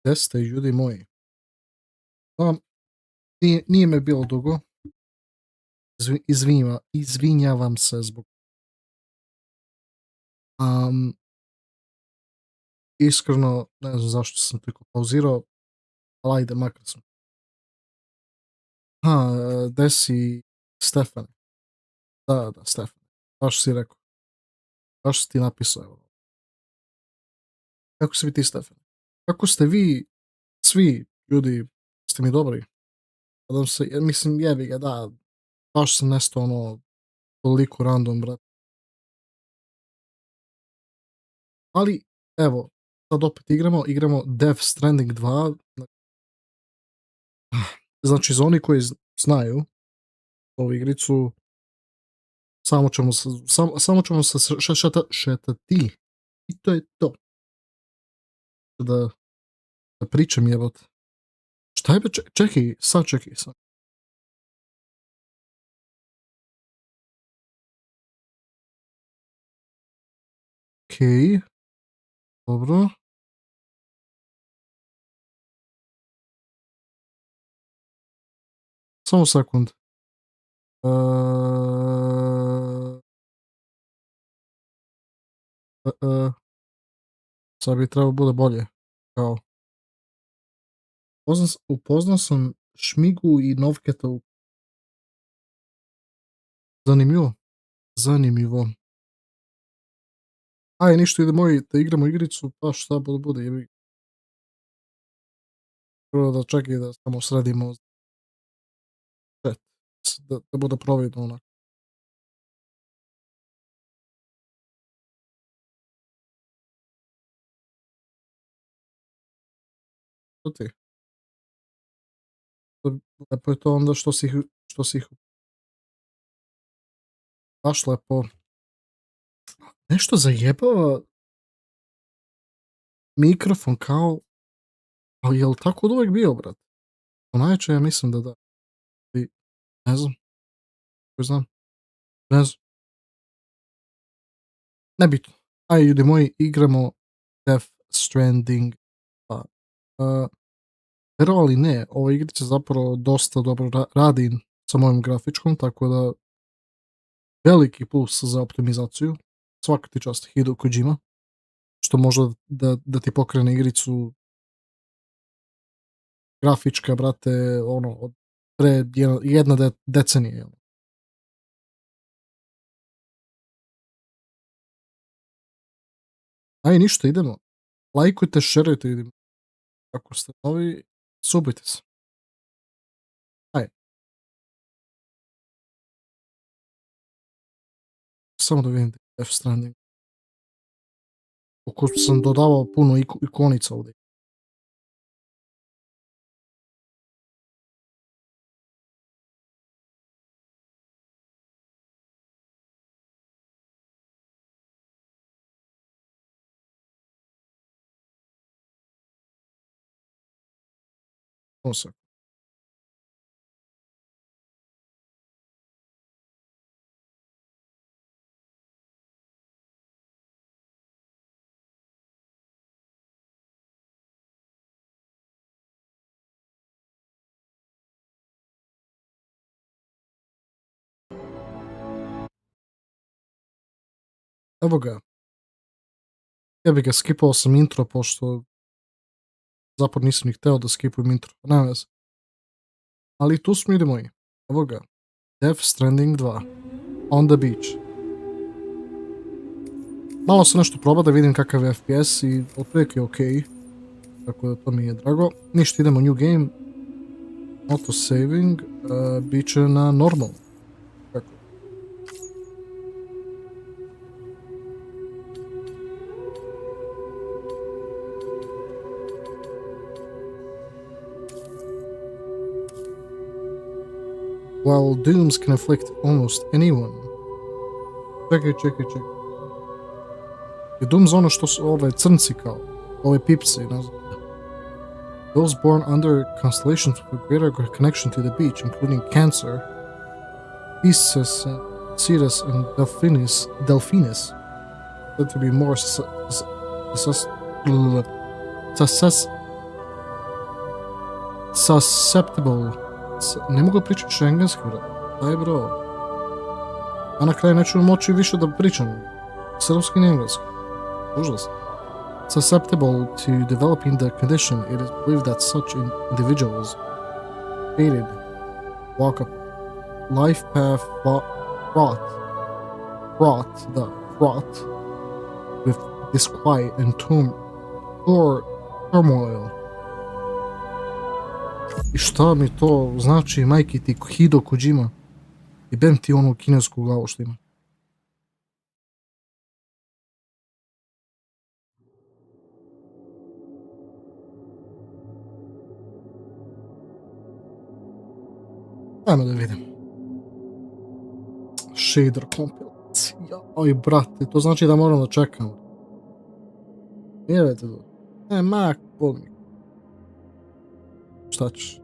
Gde ste, ljudi moji? Nije me bilo dugo. Izvinjavam se zbog... Iskreno, ne znam zašto sam toliko pauzirao, ali ajde, makar sam. Gde si, Stefan? Da, Stefan. Baš si rekao. Baš si ti napisao, evo. Kako si vi ti, Stefan? Kako ste vi, svi ljudi, ste mi dobri? Mislim, jebi ga, da. Baš sam nestao, toliko random, brat. Ali, evo, sad opet igramo Stranding 2. Znači, za oni koji znaju ovu igricu, samo ćemo se šetati. I to je to. Da pričam, jebot. Šta je, čekaj. Okej. Dobro. Samo sekund. Sad bi trebalo bude bolje. Kao. Upoznao sam Šmigu i Novketa. Zanimljivo. Aj, ništa, idemo da igramo igricu, pa šta bude. Prvo da čekaj da samo sredimo chat, da bude providno onako. Što ti? Lepo je to onda što si ih baš lepo. Nešto zajebava mikrofon kao, ali je li tako od uvek bio, brat? Najčešće ja mislim da. Ne znam. Ko znam? Ne znam. Nebitno. Ajde, ljudi moji, igramo Stranding 2. Verovali ne, ova igrica zapravo dosta dobro radi sa mojom grafičkom, tako da veliki plus za optimizaciju. Svaka ti čast Hideo Kojima, što može da ti pokrene igricu grafička, brate, od pre jedna decenije. Aj, ništa, idemo. Lajkujte, šerujte, idemo. Ako ste novi, subite se. Aj. Samo da vidim Stranding. Oko sam dodavao puno ikonica ovdje. Evo ga. Ja bih ga skipao sam intro, pošto zapravo nisam ni hteo da skipujem intro. Nema veze. Ali tu smo, idemo i. Evo ga. Stranding 2. On the beach. Malo sam nešto probao da vidim kakav je FPS i otprilike je okej. Tako da to mi je drago. Ništa, idemo new game. Auto saving. Bit će na normal. Kako? While dooms can afflict almost anyone. Čekaj. Je doom za ono što su ove crnci kao, ove pipsi, ne znam. Those born under constellations with greater connection to the beach, including Cancer, Pisces, Cetus, and Delphinus, said to be more Susceptible. Ne mogu pričati šengenski, bro. Aj, bro. A na kraju neću moći više da pričam. Srpski i engleski. Užas. Susceptible to developing the condition, it is believed that such individuals faded, walk a life path fraught with disquiet and turmoil. I šta mi to znači, majki ti Hideo Kojima? I bem ti onu kinesku glavu što ima. Ajmo da vidim. Shader kompilacija. Oj, brate, to znači da moram da čekam. Vjerujete to? Mak, bolnik. Šta ćeš?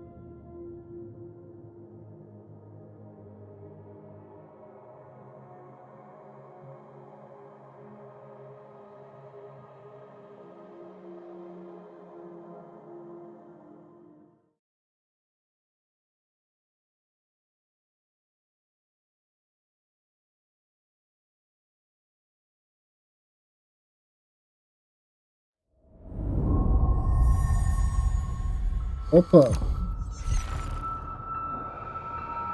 Opa!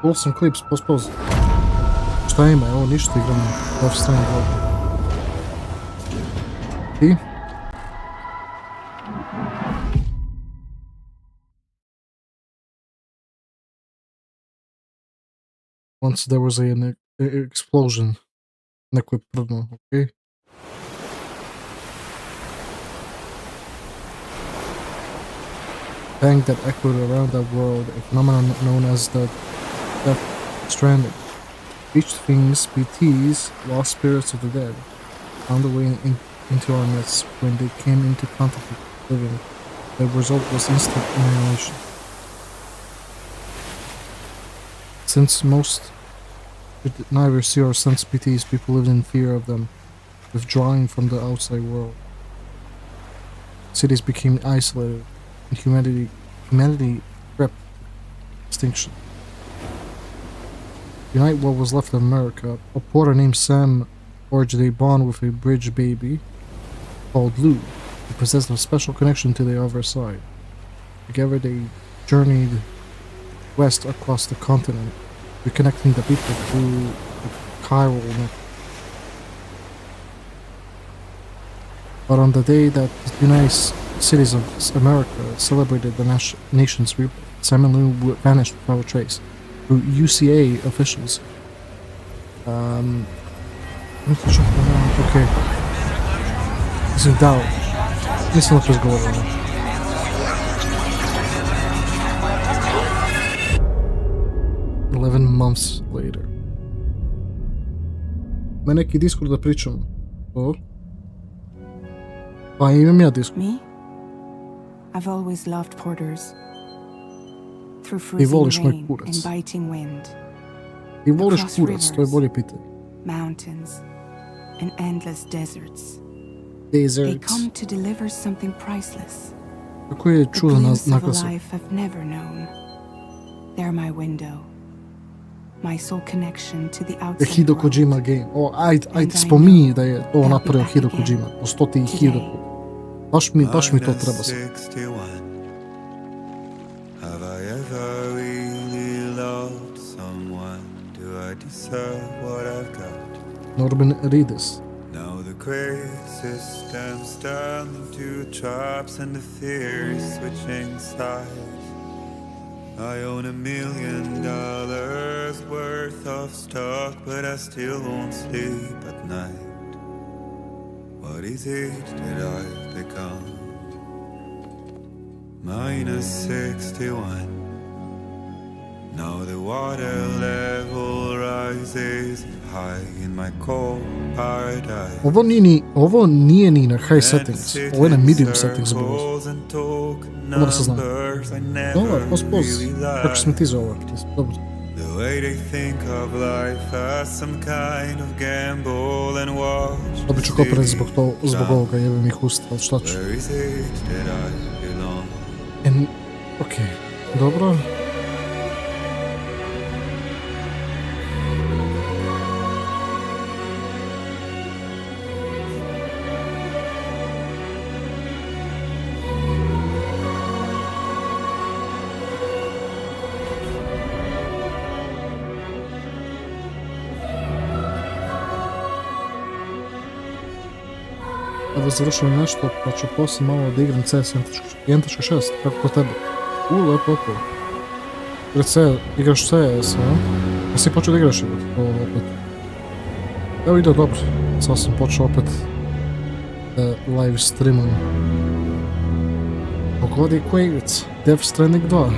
Awesome clips, pospauze. Šta ima? Evo ništa igramo. Lajv Strim I? Once there was an explosion. Neko je prdno, okej? Bang that echoed around that world, a phenomenon known as the Stranding. Each thing's BTs, lost spirits of the dead, found a way into our midst when they came into contact with living. The result was instant annihilation. Since most could neither see or sense BTs, people lived in fear of them, withdrawing from the outside world. Cities became isolated, and humanity crept extinction. Unite what was left of America, a porter named Sam forged a bond with a bridge baby called Lou, who possessed a special connection to the other side. Together they journeyed west across the continent, reconnecting the people through the chiral network. But on the day that the United Cities of America celebrated the nation's rebirth, Sam and Lou vanished without a trace. Through UCA officials. Okay. Mislim da, nisam da razgovarao. Months later. Ma neki Discord da pričamo. O? Pa imam ja Discord. Me? I've always loved porters. Through Ti freezing voliš moj rain kurac. and biting wind. Ti voliš Across kurac, to je bolje pitanje. Mountains and endless deserts. They Deserts. come to deliver something priceless. Kako je The čudan glimpse of a naglasak. life I've never known. They're my window. My sole connection to the The outside Hideo world. Kojima game. O, ajde spominji da je to napravio Hideo Kojima. Po 100.000 puta. Baš mi to treba sad. 61. Have I ever really loved someone? Do I deserve what I've got? Norman Reedus. Now the crazy system's turned into traps and the theory switching sides. I own $1 million worth of stock, but I still won't sleep at night. What is it that I've become? -61. Now the water level rises high in my cold paradise. Ovo nije ni na high settings. Ovo je na medium settings bilo. Dobro se znam. Dobro, pospauze. Kako si mi ti zove? Dobro. The way they think of life as some kind of gamble and watch. Dobit ću kopere zbog ovoga, jebim ih usta, ali šta ću? Where is it that I belong? And, okej. Dobro. Da završim nešto, pa ću poslije malo da igram CS 1.6, kako kod tebe. Lepo. Igraš CS, a? Ja si počeo da igraš opet. Evo ide dobro, sad sam počeo opet live streamom. Pogodi ko igric, Stranding 2.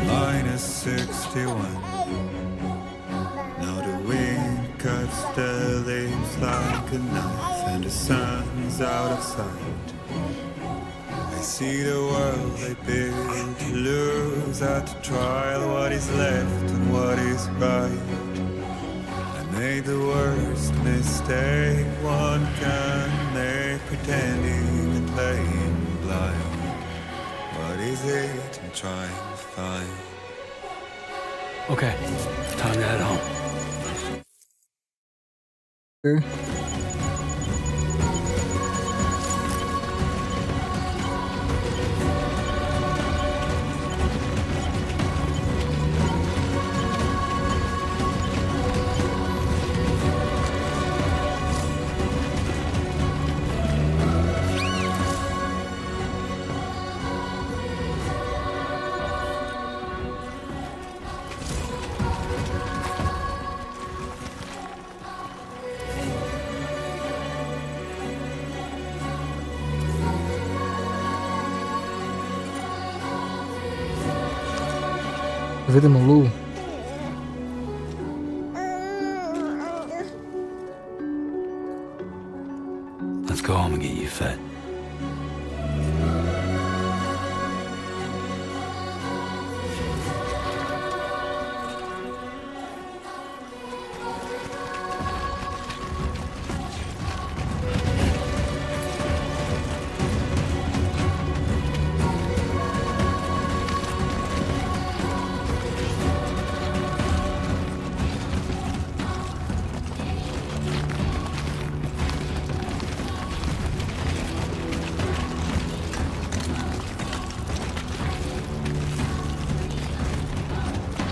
-61. Now the wind cuts the leaves like a knife, and the sun's out of sight. I see the world they build to lose at the trial, what is left and what is right. I made the worst mistake one can make, pretending and playing blind. What is it I'm trying to find? Okay, time to head home. Okay. Vidimo Lu. Let's go home and get you fed.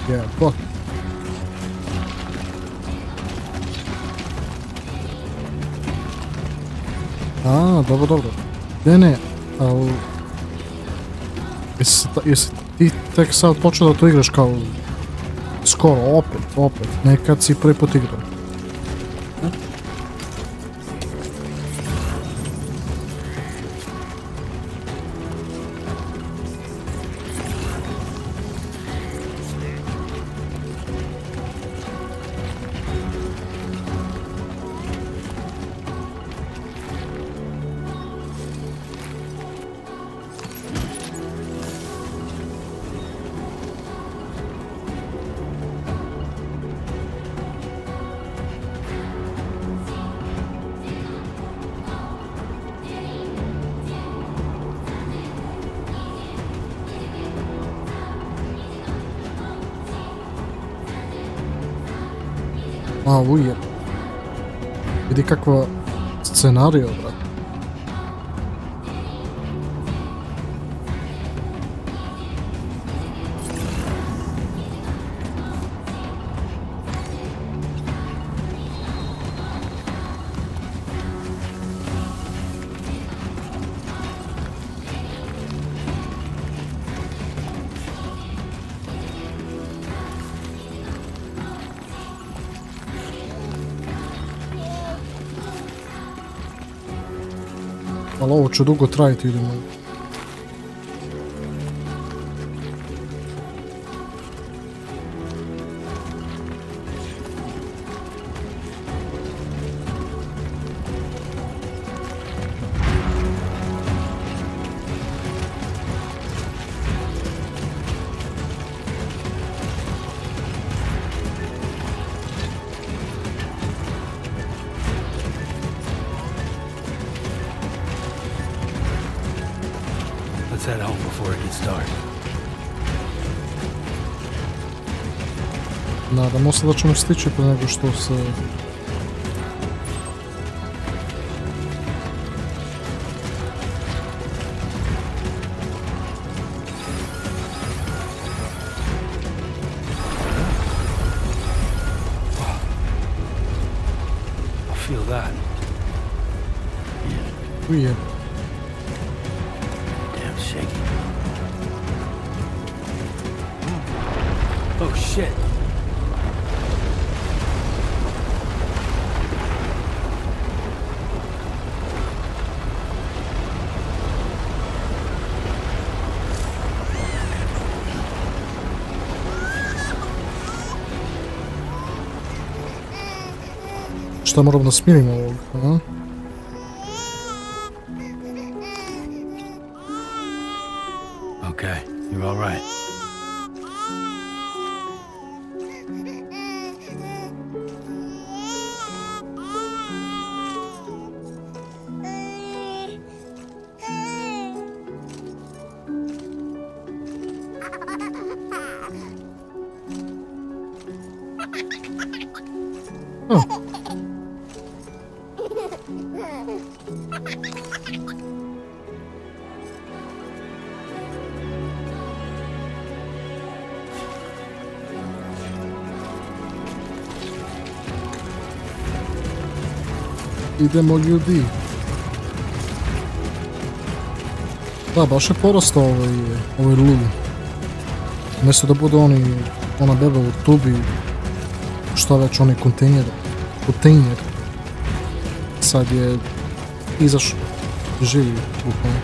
Yeah, fuck. Dobro. Ne, ali... Jesi ti tek sad počeo da to igraš kao... Skoro, opet, nekad si prvi put igrao. Uje. Vidi kakva scenario, brat. Ali ovo će dugo trajiti, idemo. head home before it gets dark. Nadamo se da ćemo stići pre nego što se... I feel that. Uje. Damn shaky. Oh shit. Šta moram da smirim ovog, a? Okay, you're all right. Oh. Idemo ljudi. Da, baš je porastao ovaj lul. Mjesto da bude ona beba u tubi, šta već onaj kontejner. Sad je izašao, živi bukvalno.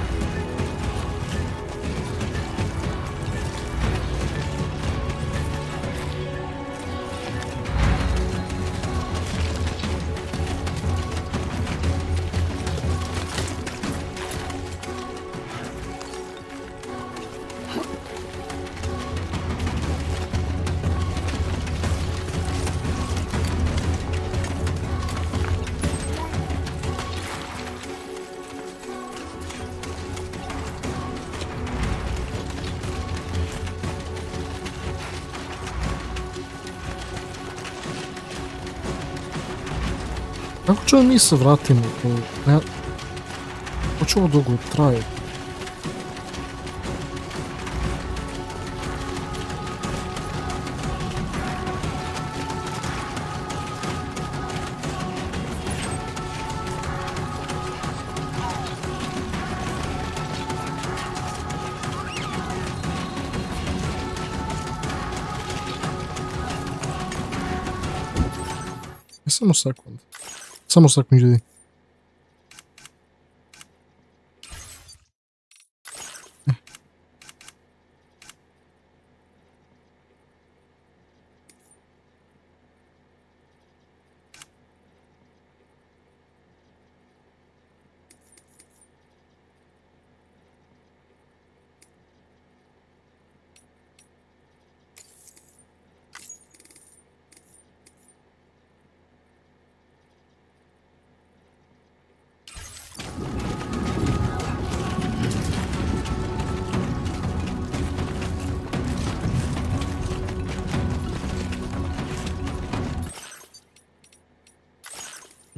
Kako ćemo mi se vratimo? Hoće ovo dugo traje? Samo sekund. Samo sekund ljudi.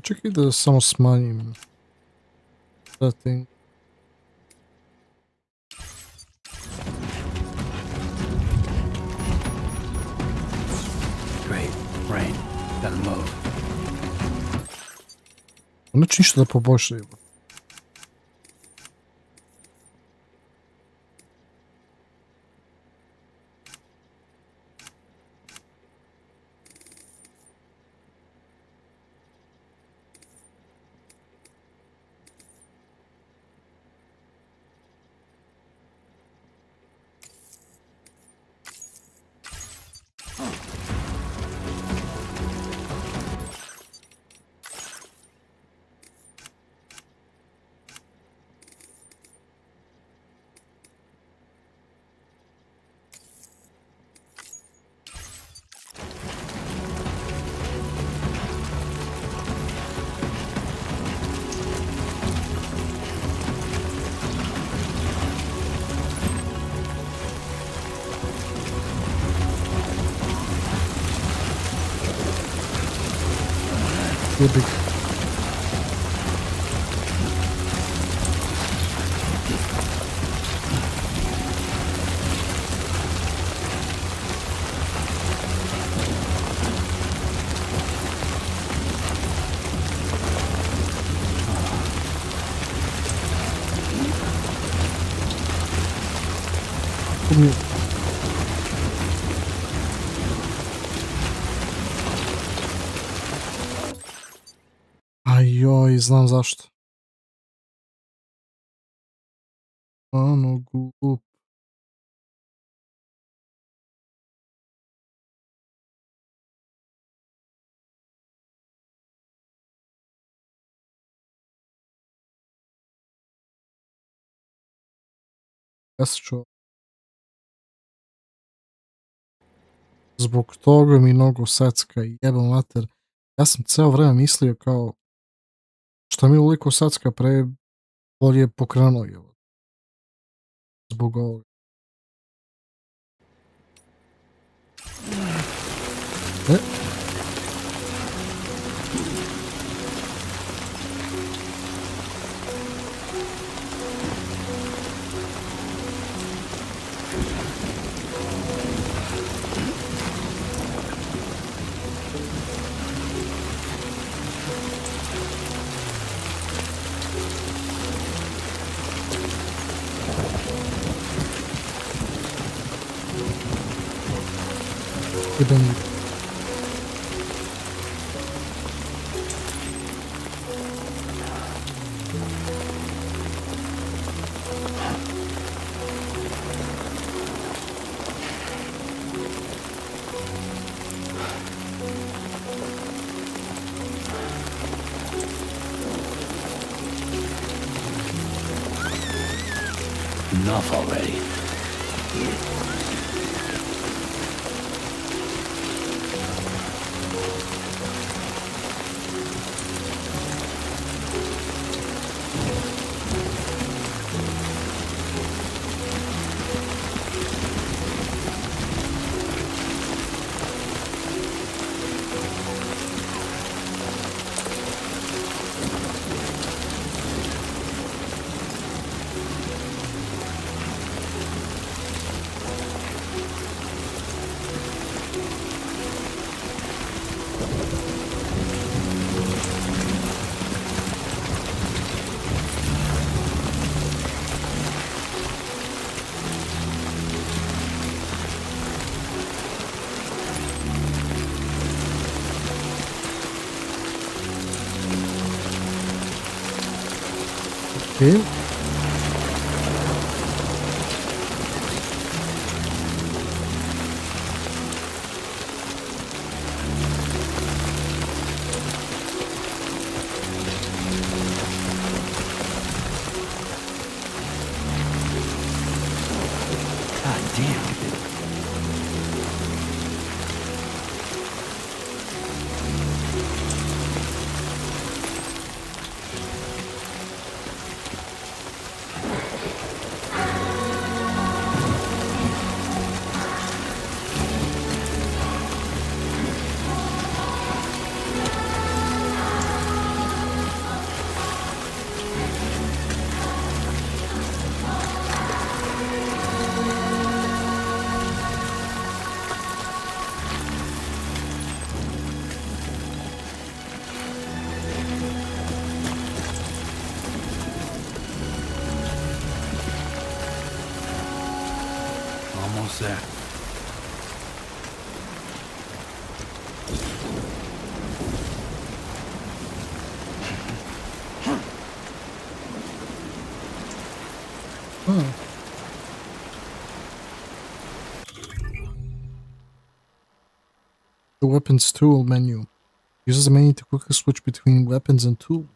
Čekaj da samo smanjim setting. Great. Rain. Gotta move. Neće ništa da poboljšaju. Jebi ga. Ajoj, znam zašto. Ano, glup. Ja se čuo. Zbog toga mi mnogo secka i jebam mater. Ja sam ceo vreme mislio kao šta mi uliko secka pre bolje pokrenuo je. Zbog ovoga. E? Idem. Enough already. Okay. God damn. Almost there. Oh. The weapons tool menu. Uses the menu to quickly switch between weapons and tools.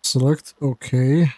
Select OK.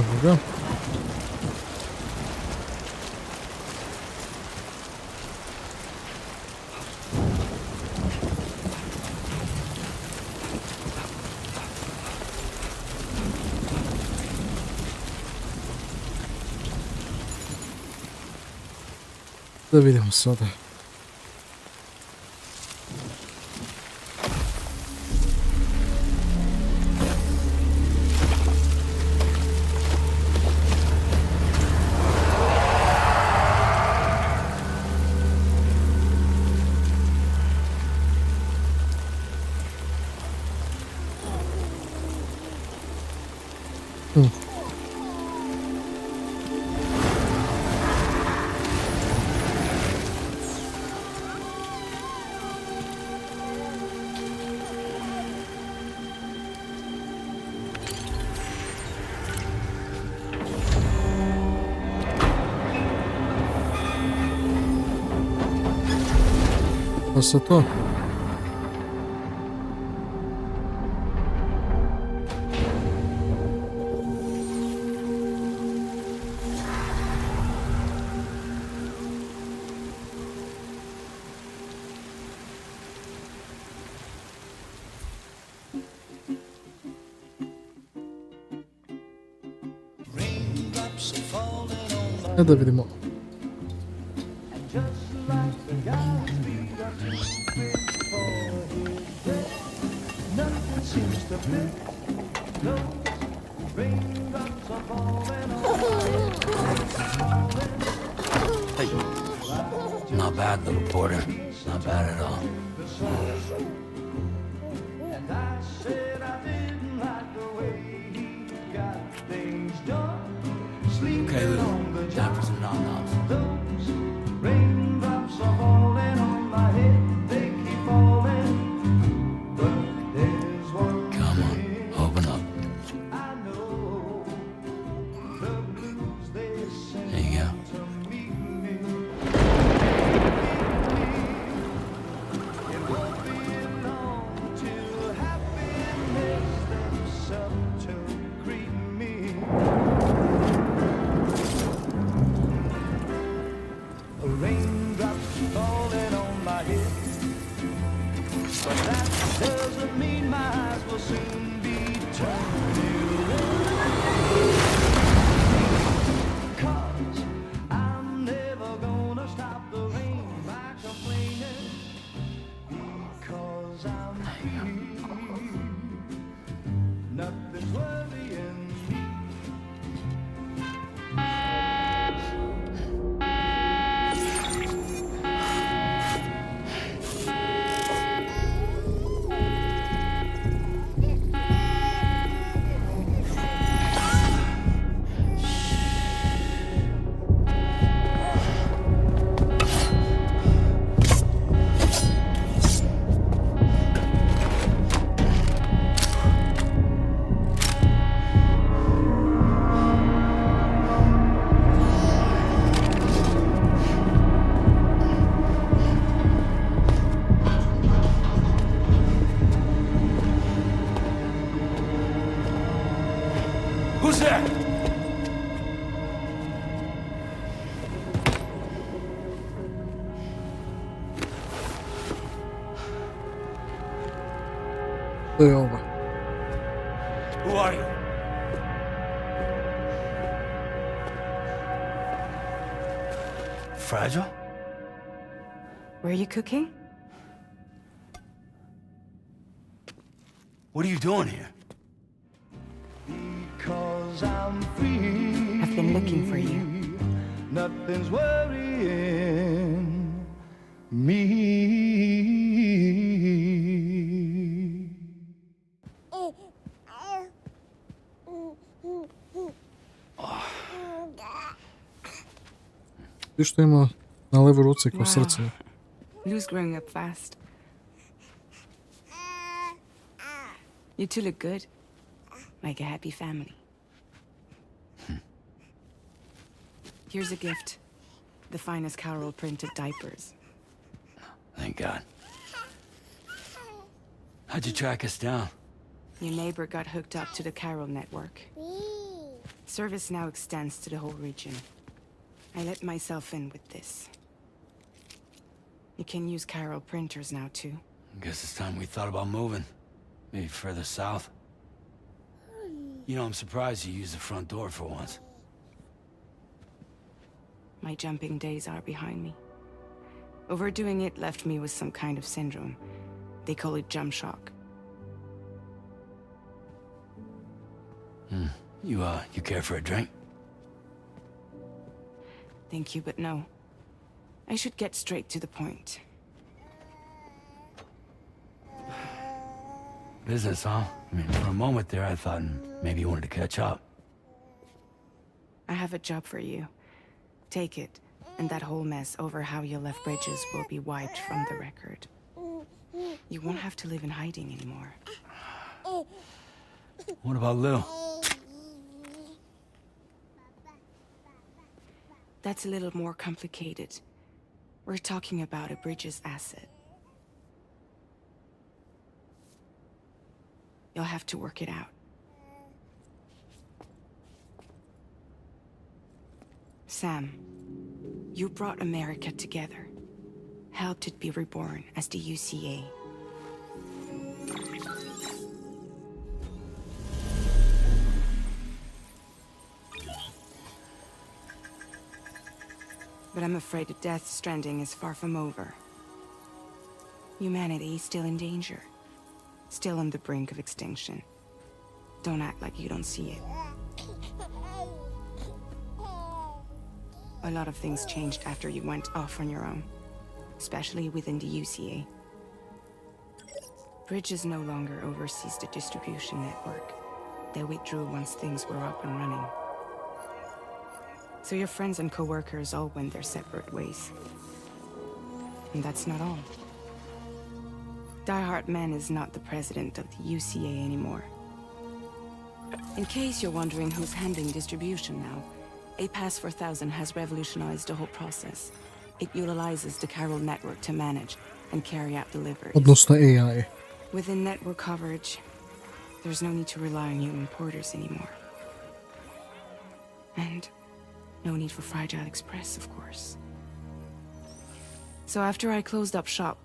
Evo ga. Da vidimo sada. Pa se to. Da vidimo. Hey. Not bad, little porter. Not bad at all. Okay, little. Time for some nom-noms. Come on, open up. There you go. Who's there? To je ovo. Who are you? Fragile? Were you cooking? What are you doing here? I've been looking for you. Nothing's worrying me. Ti što ima na levoj ruci kao srce. Lou's growing up fast. You two look good. Like a happy family. Here's a gift. The finest Carol printed diapers. Thank God. How'd you track us down? Your neighbor got hooked up to the Carol network. Service now extends to the whole region. I let myself in with this. You can use Chiral printers now, too. Guess it's time we thought about moving. Maybe further south. You know, I'm surprised you used the front door for once. My jumping days are behind me. Overdoing it left me with some kind of syndrome. They call it jump shock. You care for a drink? Thank you, but no. I should get straight to the point. Business, huh? I mean, for a moment there, I thought maybe you wanted to catch up. I have a job for you. Take it, and that whole mess over how you left bridges will be wiped from the record. You won't have to live in hiding anymore. What about Lil? That's a little more complicated. We're talking about a bridges asset. You'll have to work it out. Sam, you brought America together. Helped it be reborn as the UCA. But I'm afraid the death Stranding is far from over. Humanity is still in danger. Still on the brink of extinction. Don't act like you don't see it. A lot of things changed after you went off on your own. Especially within the UCA. Bridges no longer oversees the distribution network. They withdrew once things were up and running. So your friends and co-workers all went their separate ways. And that's not all. Die-Hard Man is not the president of the UCA anymore. In case you're wondering who's handling distribution now, a Pass 4000 has revolutionized the whole process. It utilizes the Chiral network to manage and carry out deliveries. Odnosno AI. Within network coverage, there's no need to rely on human porters anymore. And no need for Fragile Express, of course. So after I closed up shop,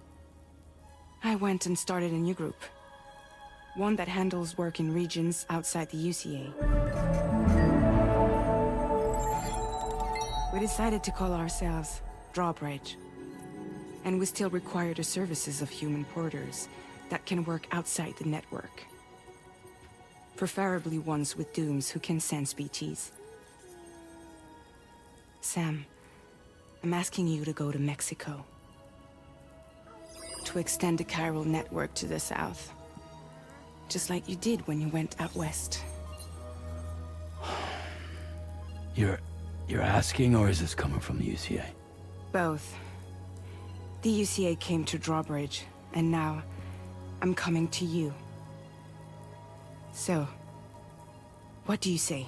I went and started a new group. One that handles work in regions outside the UCA. We decided to call ourselves Drawbridge. And we still require the services of human porters that can work outside the network. Preferably ones with dooms who can sense BTs. Sam, I'm asking you to go to Mexico. To extend the Chiral network to the south. Just like you did when you went out west. You're asking, or is this coming from the UCA? Both. The UCA came to Drawbridge, and now I'm coming to you. So, what do you say?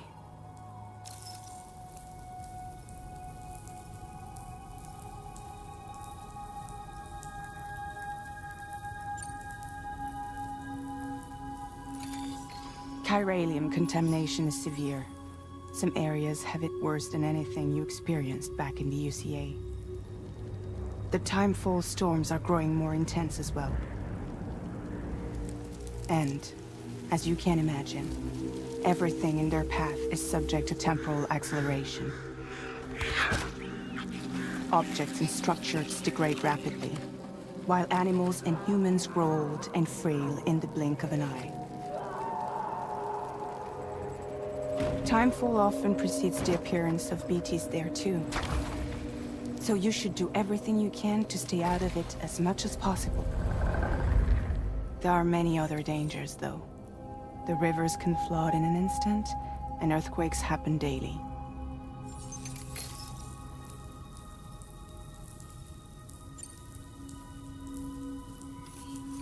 Chiralium contamination is severe. Some areas have it worse than anything you experienced back in the UCA. The timefall storms are growing more intense as well. And, as you can imagine, everything in their path is subject to temporal acceleration. Objects and structures degrade rapidly, while animals and humans grow old and frail in the blink of an eye. Timefall often precedes the appearance of BTs there too. So you should do everything you can to stay out of it as much as possible. There are many other dangers though. The rivers can flood in an instant, and earthquakes happen daily.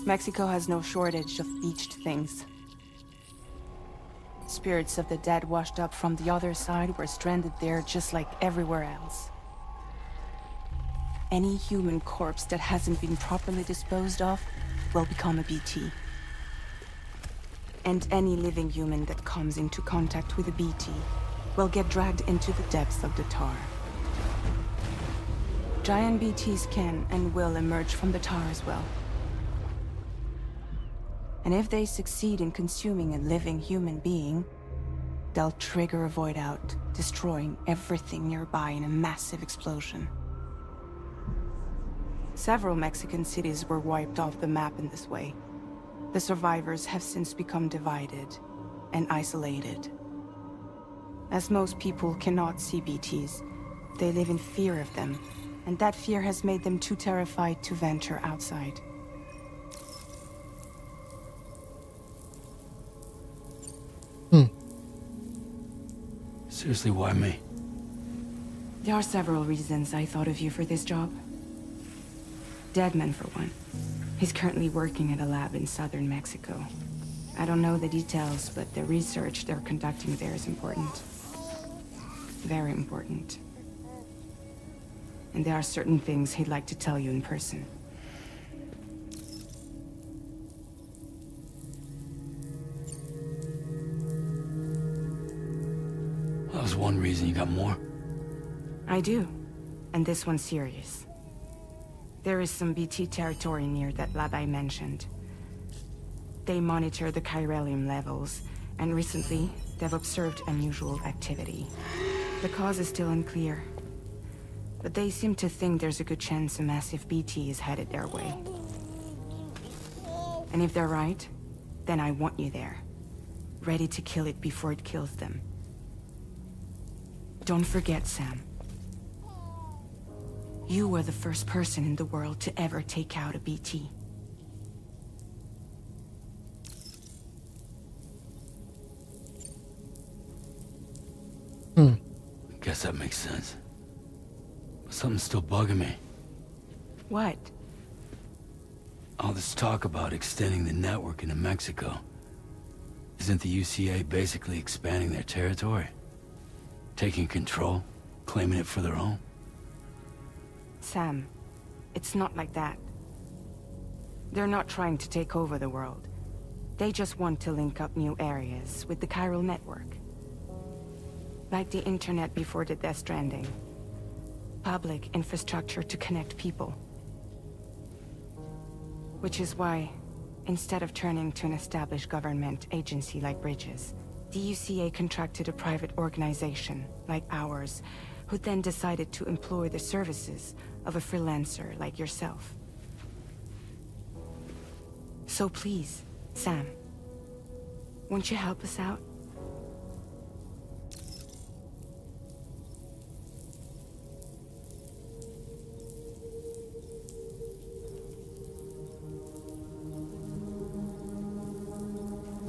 Mexico has no shortage of beached things. Spirits of the dead washed up from the other side were stranded there just like everywhere else. Any human corpse that hasn't been properly disposed of will become a BT. And any living human that comes into contact with a BT will get dragged into the depths of the tar. Giant BTs can and will emerge from the tar as well. And if they succeed in consuming a living human being, they'll trigger a void out, destroying everything nearby in a massive explosion. Several Mexican cities were wiped off the map in this way. The survivors have since become divided and isolated. As most people cannot see BTs, they live in fear of them, and that fear has made them too terrified to venture outside. Seriously, why me? There are several reasons I thought of you for this job. Deadman, for one. He's currently working at a lab in southern Mexico. I don't know the details, but the research they're conducting there is important. Very important. And there are certain things he'd like to tell you in person. That was one reason. You got more? I do. And this one's serious. There is some BT territory near that lab I mentioned. They monitor the chiralium levels, and recently, they've observed unusual activity. The cause is still unclear, but they seem to think there's a good chance a massive BT is headed their way. And if they're right, then I want you there, ready to kill it before it kills them. Don't forget, Sam. You were the first person in the world to ever take out a BT. Guess that makes sense. But something's still bugging me. What? All this talk about extending the network into Mexico. Isn't the UCA basically expanding their territory? Taking control? Claiming it for their own? Sam, it's not like that. They're not trying to take over the world. They just want to link up new areas with the chiral network. Like the internet before the Death Stranding. Public infrastructure to connect people. Which is why, instead of turning to an established government agency like Bridges, the UCA contracted a private organization, like ours, who then decided to employ the services of a freelancer like yourself. So please, Sam, won't you help us out?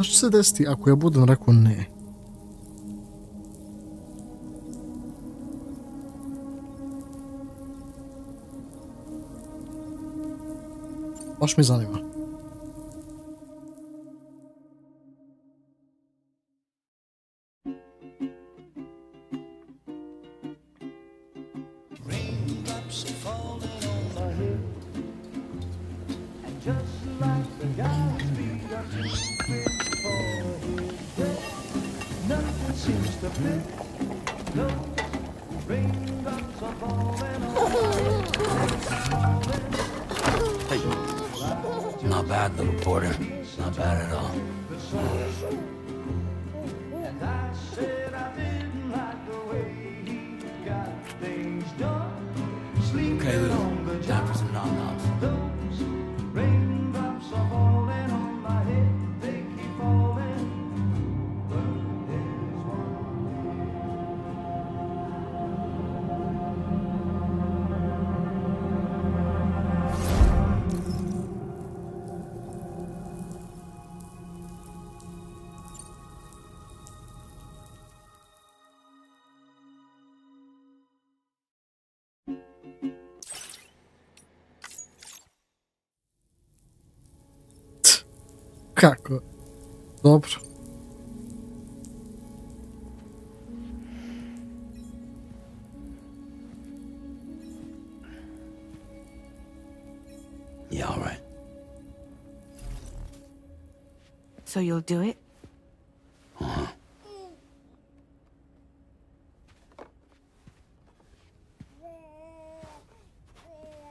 Šta će se desiti ako ja budem rekao ne? Baš me zanima. Raindrops are falling on my head, and just like the guy's feet are too big for his head, nothing seems to fit. Those raindrops are falling on my head. Not bad, little porter. Not bad at all. And I said I didn't like the way he got things done. Okay, Lou. Time for some nom-noms. Those raindrops are falling on my head, they keep falling. But there's Kako? Dobro. Yeah, all right. So you'll do it? Uh-huh.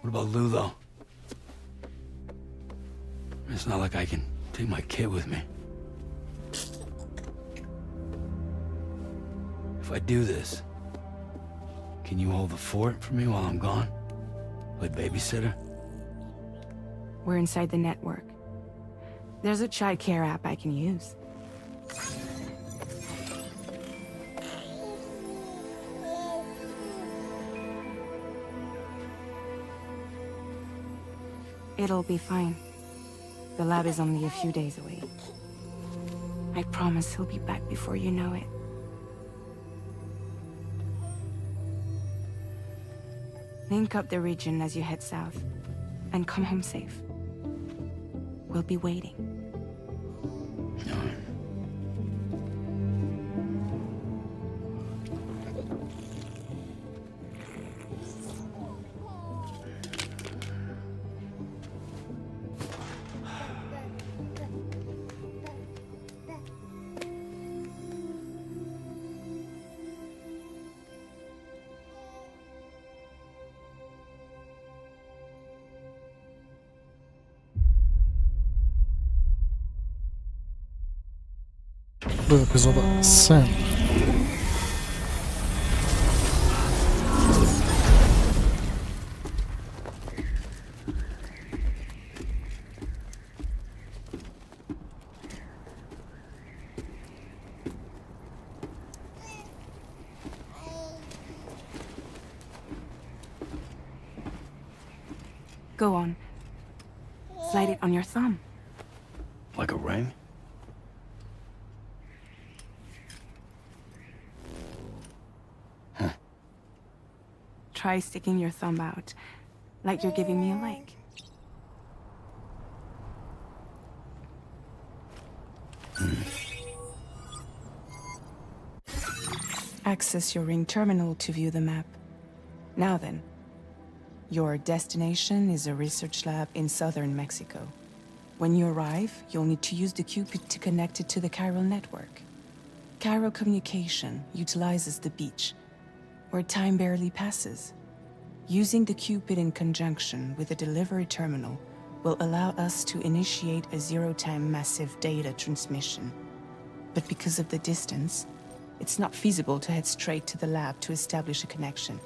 What about Lou, though? It's not like I can take my kid with me. If I do this, can you hold the fort for me while I'm gone? Play babysitter? We're inside the network. There's a child care app I can use. It'll be fine. The lab is only a few days away. I promise he'll be back before you know it. Link up the region as you head south, and come home safe. We'll be waiting. Bu epizoda sen. Go on. Slide it on your thumb. Like a ring? Try sticking your thumb out, like you're giving me a like. Access your ring terminal to view the map. Now then, your destination is a research lab in southern Mexico. When you arrive, you'll need to use the Cupid to connect it to the chiral network. Chiral communication utilizes the beach, where time barely passes. Using the Cupid in conjunction with a delivery terminal will allow us to initiate a zero-time massive data transmission. But because of the distance, it's not feasible to head straight to the lab to establish a connection.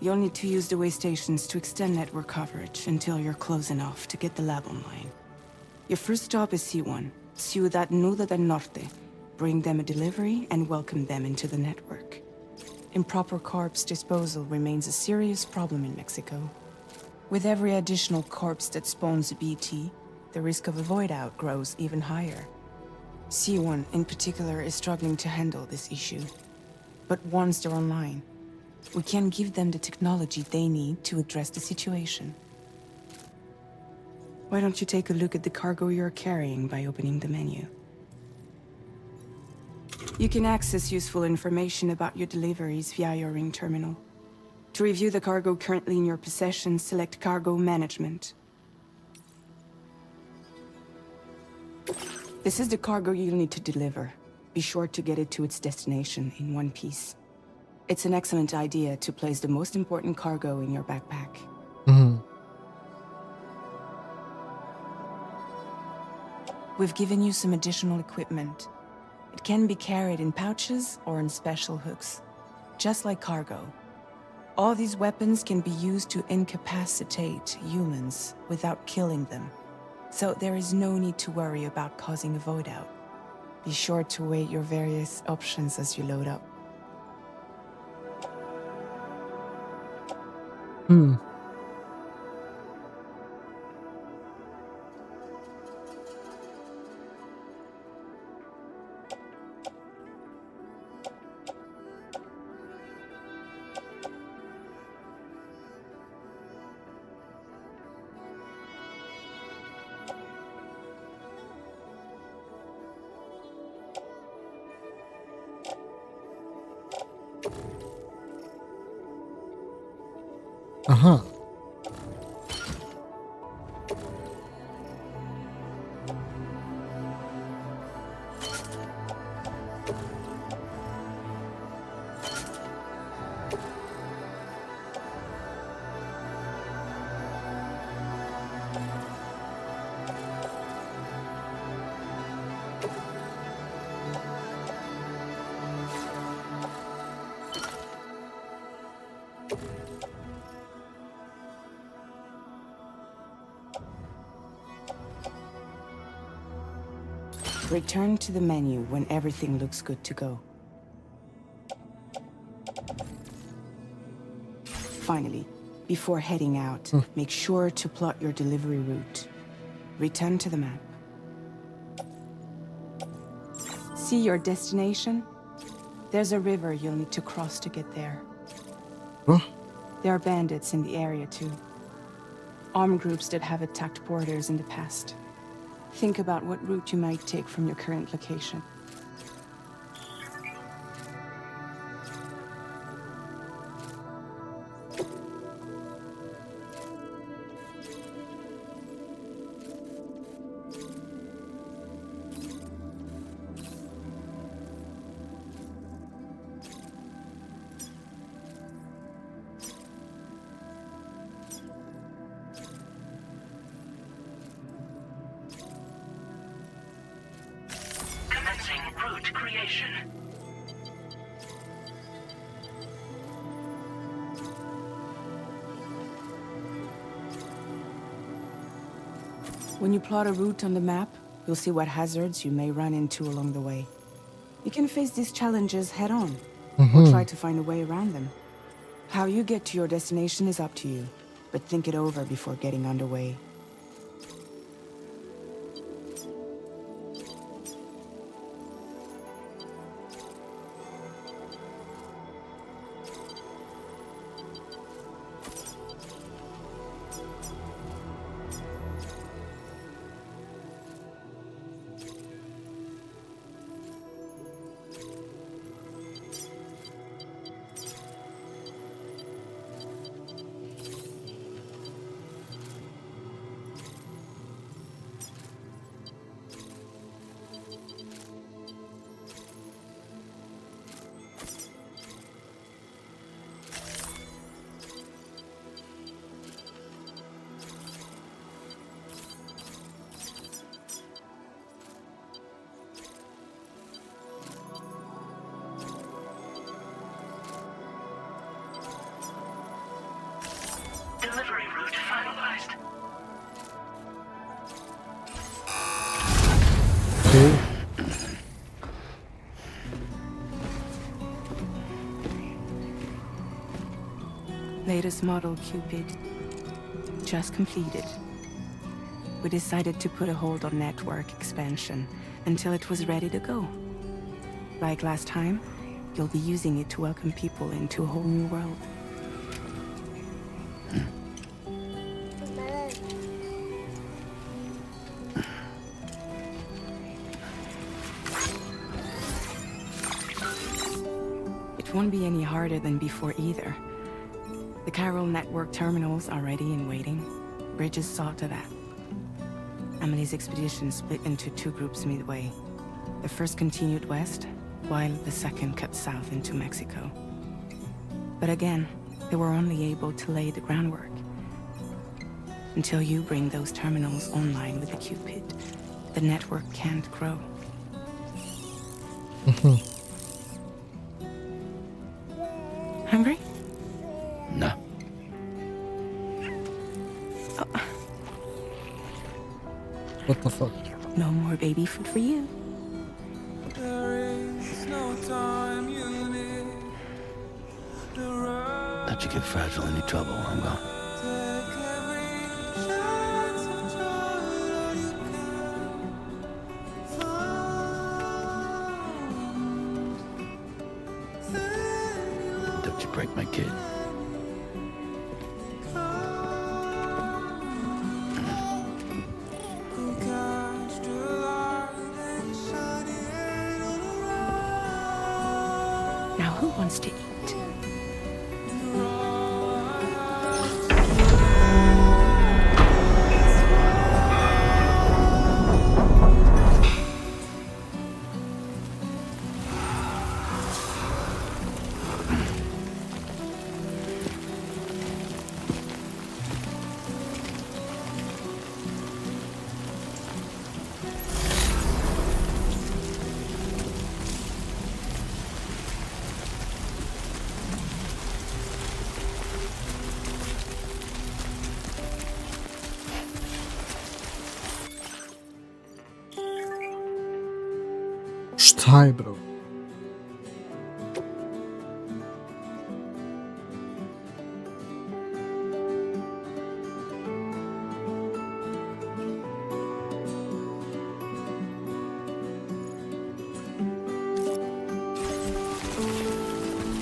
You'll need to use the way stations to extend network coverage until you're close enough to get the lab online. Your first stop is C1, Ciudad Nuda del Norte. Bring them a delivery and welcome them into the network. Improper corpse disposal remains a serious problem in Mexico. With every additional corpse that spawns a BT, the risk of a void out grows even higher. C1 in particular is struggling to handle this issue. But once they're online, we can give them the technology they need to address the situation. Why don't you take a look at the cargo you're carrying by opening the menu? You can access useful information about your deliveries via your ring terminal. To review the cargo currently in your possession, select Cargo Management. This is the cargo you'll need to deliver. Be sure to get it to its destination in one piece. It's an excellent idea to place the most important cargo in your backpack. We've given you some additional equipment. It can be carried in pouches or in special hooks, just like cargo. All these weapons can be used to incapacitate humans without killing them, so there is no need to worry about causing a void out. Be sure to weigh your various options as you load up. Aha. Return to the menu when everything looks good to go. Finally, before heading out, make sure to plot your delivery route. Return to the map. See your destination? There's a river you'll need to cross to get there. Huh? There are bandits in the area too. Armed groups that have attacked borders in the past. Think about what route you might take from your current location. Route creation. When you plot a route on the map, you'll see what hazards you may run into along the way. You can face these challenges head-on, or try to find a way around them. How you get to your destination is up to you, but think it over before getting underway. Delivery route finalized. Okay. Latest model Cupid. Just completed. We decided to put a hold on network expansion until it was ready to go. Like last time, you'll be using it to welcome people into a whole new world. It won't be any harder than before either. The chiral network terminals are ready and waiting. Bridges saw to that. AMD's expedition split into two groups midway. The first continued west, while the second cut south into Mexico. But again, they were only able to lay the groundwork. Until you bring those terminals online with the Cupid, the network can't grow. Hungry? No. What the fuck? No more baby food for you. Don't you get fragile any trouble, I'm gone. Don't you break my kid. Now who wants to eat? Taj, bro.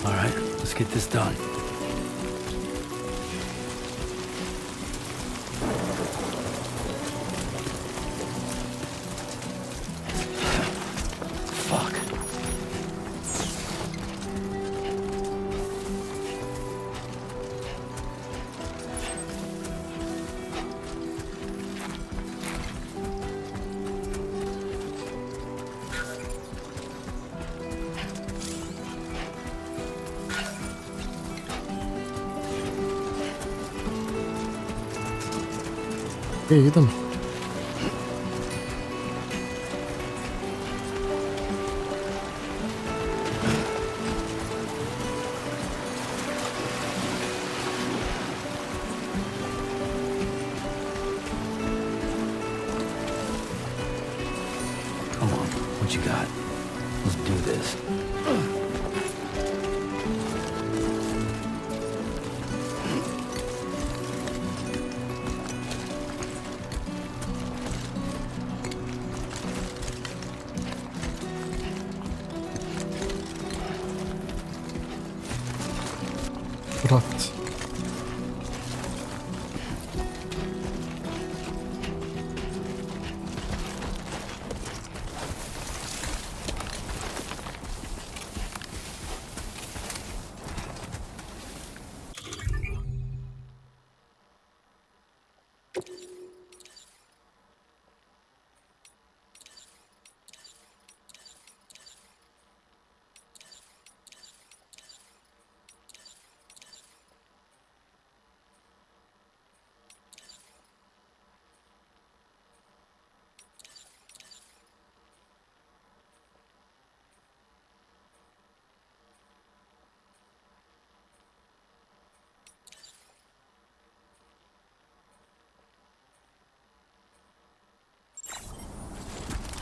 All right, let's get this done. Fuck. Okej, idemo. Come on, what you got? Let's do this. Brat.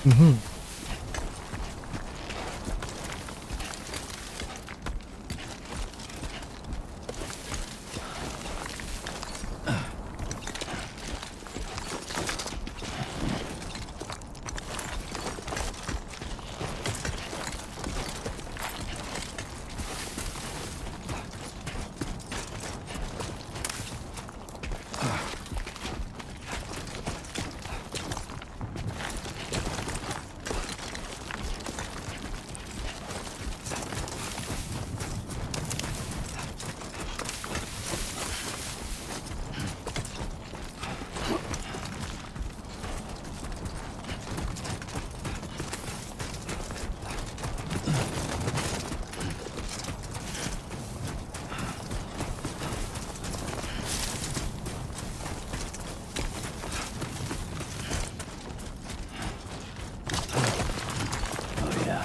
Mhm. Oh, yeah.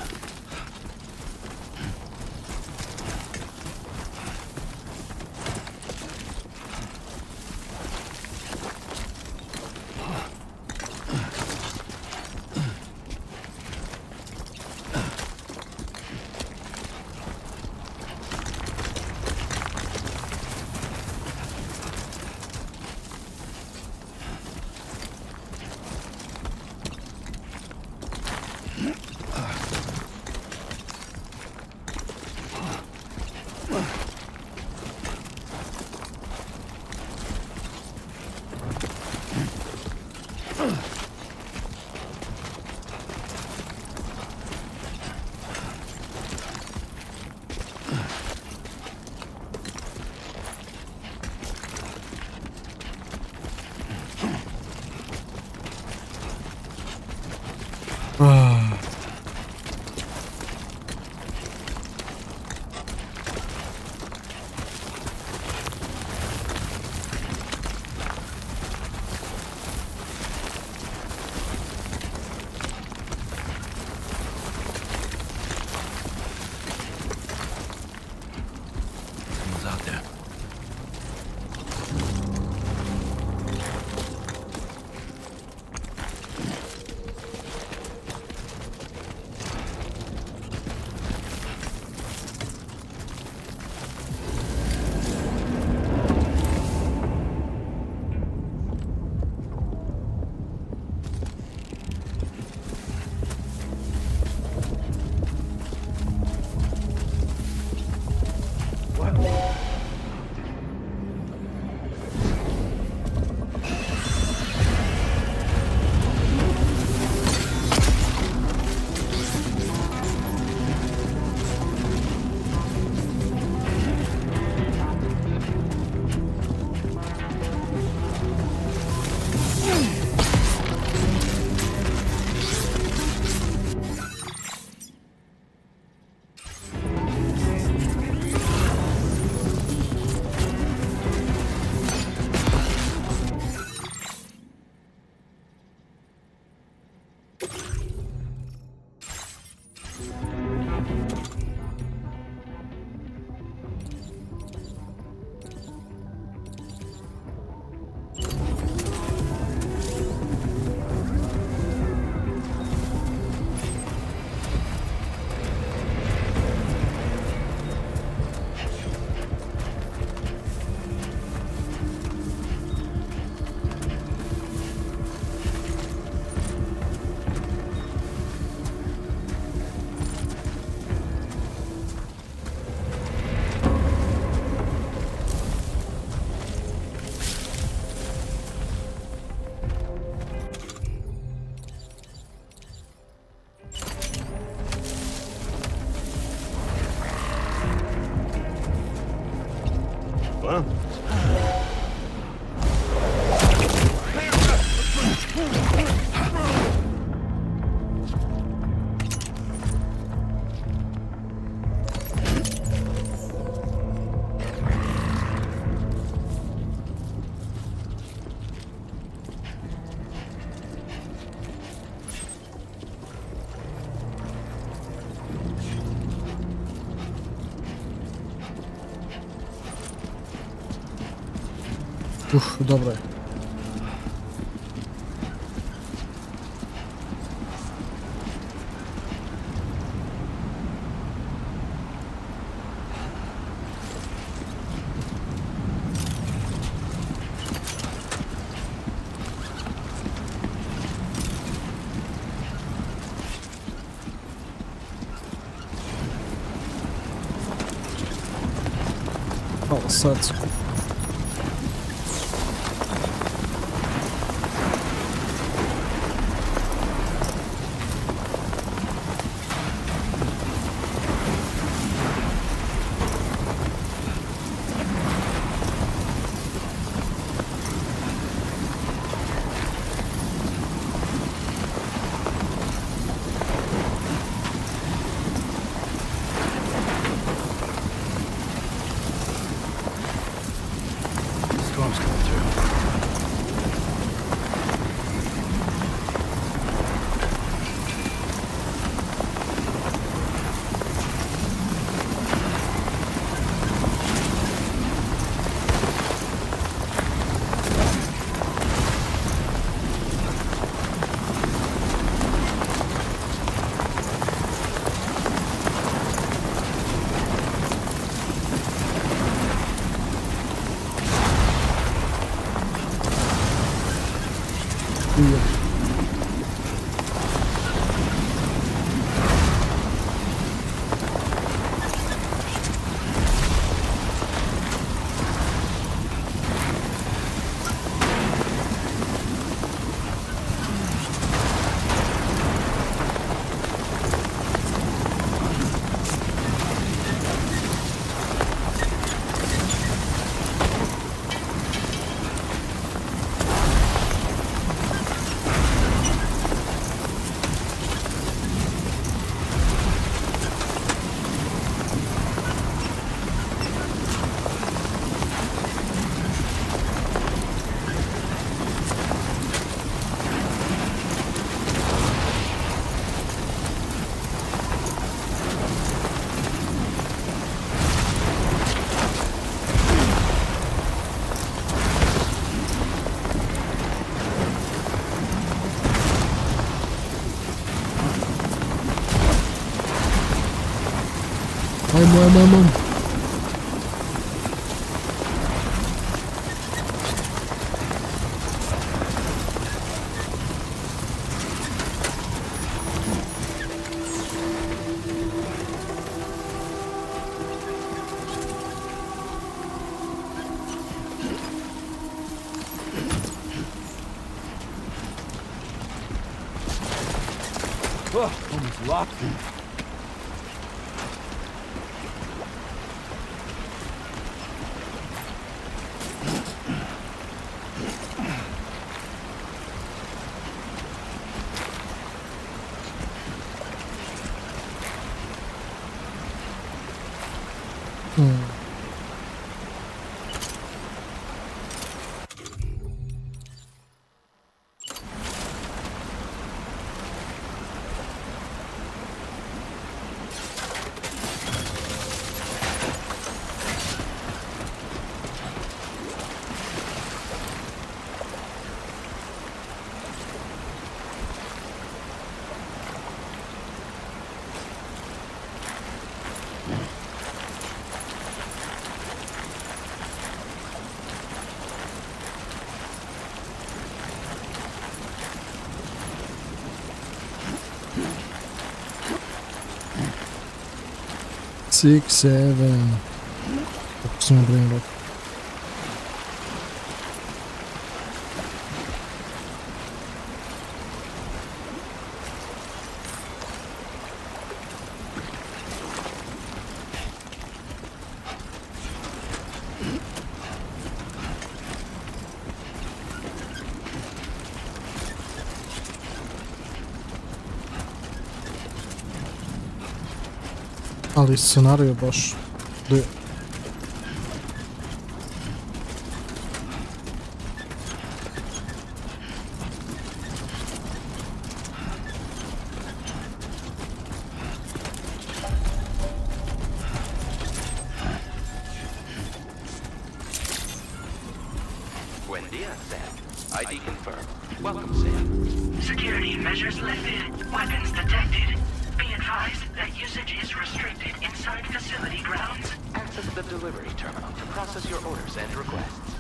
Ah. Someone's out there. huh? Dobro je. Hvala sad. Storm's coming through. Ajmo. Oh, almost locked him. Six, seven. Kako sam nabrojim. Ali scenario baš... Buen dia, Sam. ID confirmed. Welcome, Sam. Security measures lifted. Weapons detected. Be advised that usage is restricted inside facility grounds. Access the delivery terminal to process your orders and requests.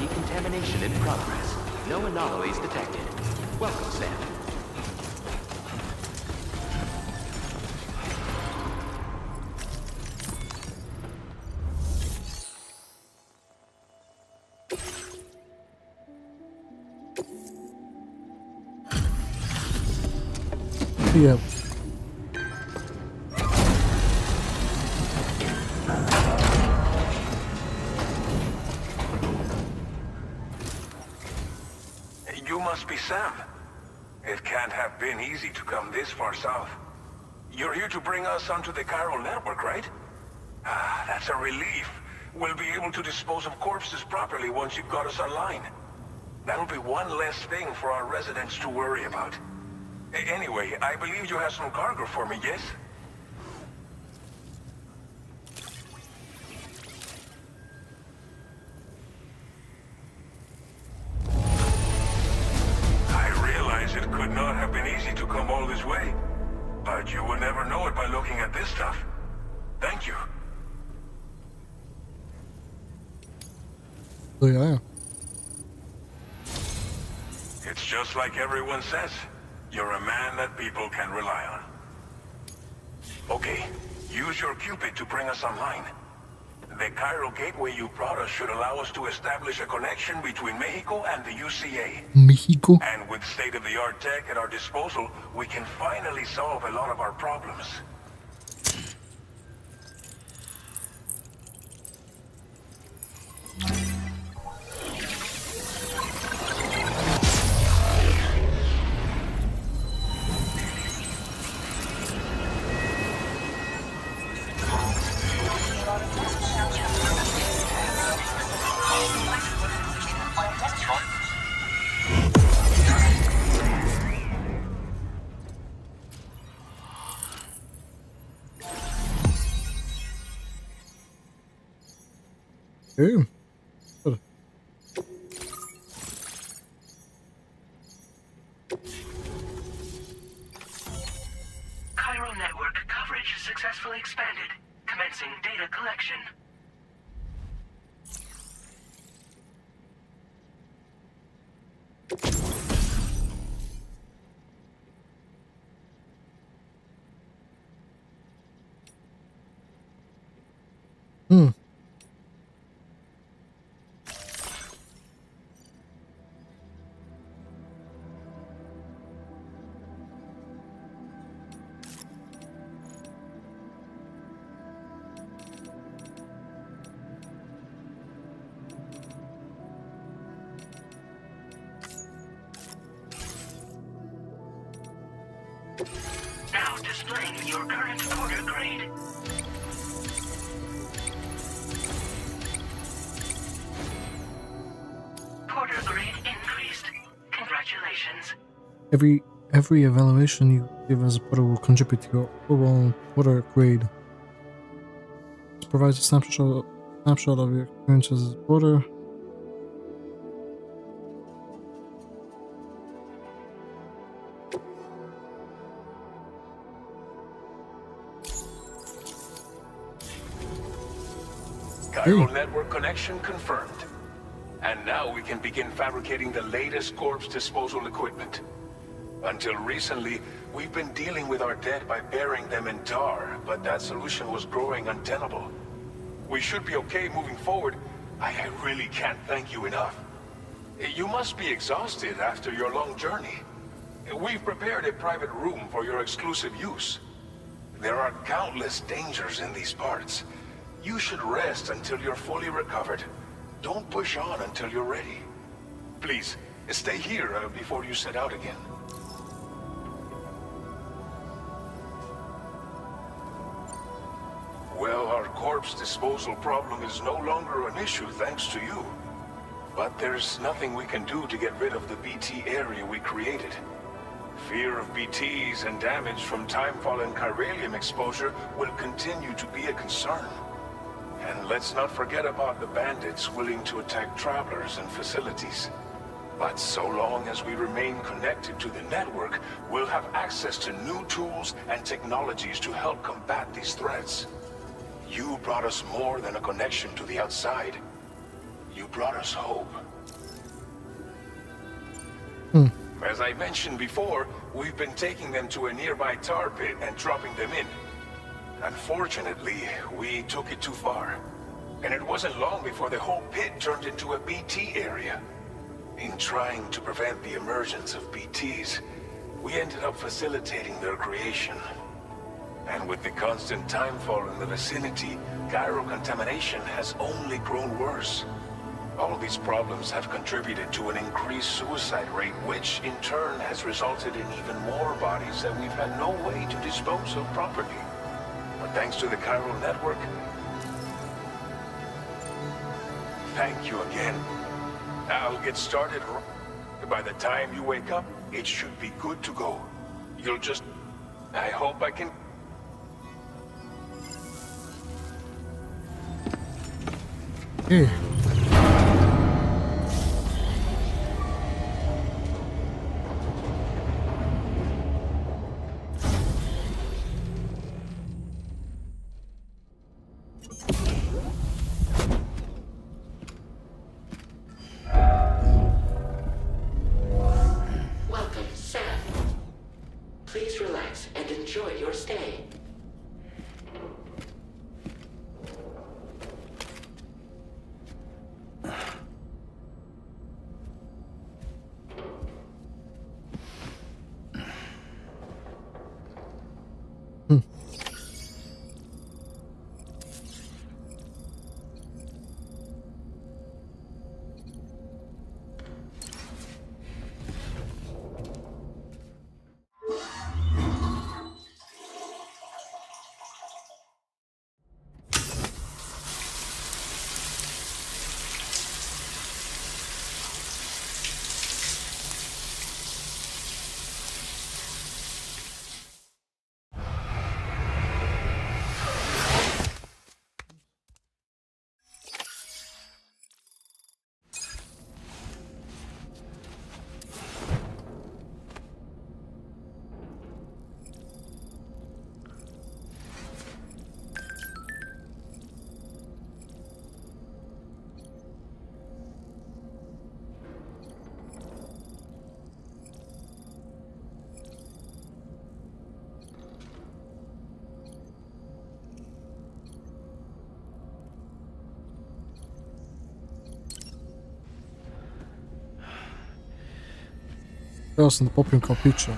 Decontamination in progress. No anomalies detected. Welcome, Sam. Yep. You must be Sam. It can't have been easy to come this far south. You're here to bring us onto the chiral network, right? Ah, that's a relief. We'll be able to dispose of corpses properly once you've got us online. That'll be one less thing for our residents to worry about. Anyway, I believe you have some cargo for me, yes? It could not have been easy to come all this way, but you will never know it by looking at this stuff. Thank you. Oh yeah. It's just like everyone says. You're a man that people can rely on. Okay, use your Cupid to bring us online. The chiral gateway you brought us should allow us to establish a connection between Mexico and the UCA. Mexico? And with state-of-the-art tech at our disposal, we can finally solve a lot of our problems. Okay. Good. Chiral network coverage successfully expanded. Commencing data collection. Now displaying your current order grade. Porter grade increased. Congratulations. Every evaluation you give as a porter will contribute to your overall porter grade. This provides a snapshot of your experiences as a porter. Chiral network connection confirmed. And now we can begin fabricating the latest corpse disposal equipment. Until recently, we've been dealing with our dead by burying them in tar, but that solution was growing untenable. We should be okay moving forward. I really can't thank you enough. You must be exhausted after your long journey. We've prepared a private room for your exclusive use. There are countless dangers in these parts. You should rest until you're fully recovered. Don't push on until you're ready. Please, stay here before you set out again. Well, our corpse disposal problem is no longer an issue thanks to you. But there's nothing we can do to get rid of the BT area we created. Fear of BTs and damage from timefall and chiralium exposure will continue to be a concern. And let's not forget about the bandits willing to attack travelers and facilities. But so long as we remain connected to the network, we'll have access to new tools and technologies to help combat these threats. You brought us more than a connection to the outside. You brought us hope. As I mentioned before, we've been taking them to a nearby tar pit and dropping them in. Unfortunately, we took it too far. And it wasn't long before the whole pit turned into a BT area. In trying to prevent the emergence of BTs, we ended up facilitating their creation. And with the constant timefall in the vicinity, gyro contamination has only grown worse. All these problems have contributed to an increased suicide rate, which in turn has resulted in even more bodies that we've had no way to dispose of properly. But thanks to the chiral network, thank you again. I'll get started. By the time you wake up, it should be good to go. You'll just... I hope I can... Hey. Welcome, Sam. Please relax and enjoy your stay. Ja sam da popijem kao pića.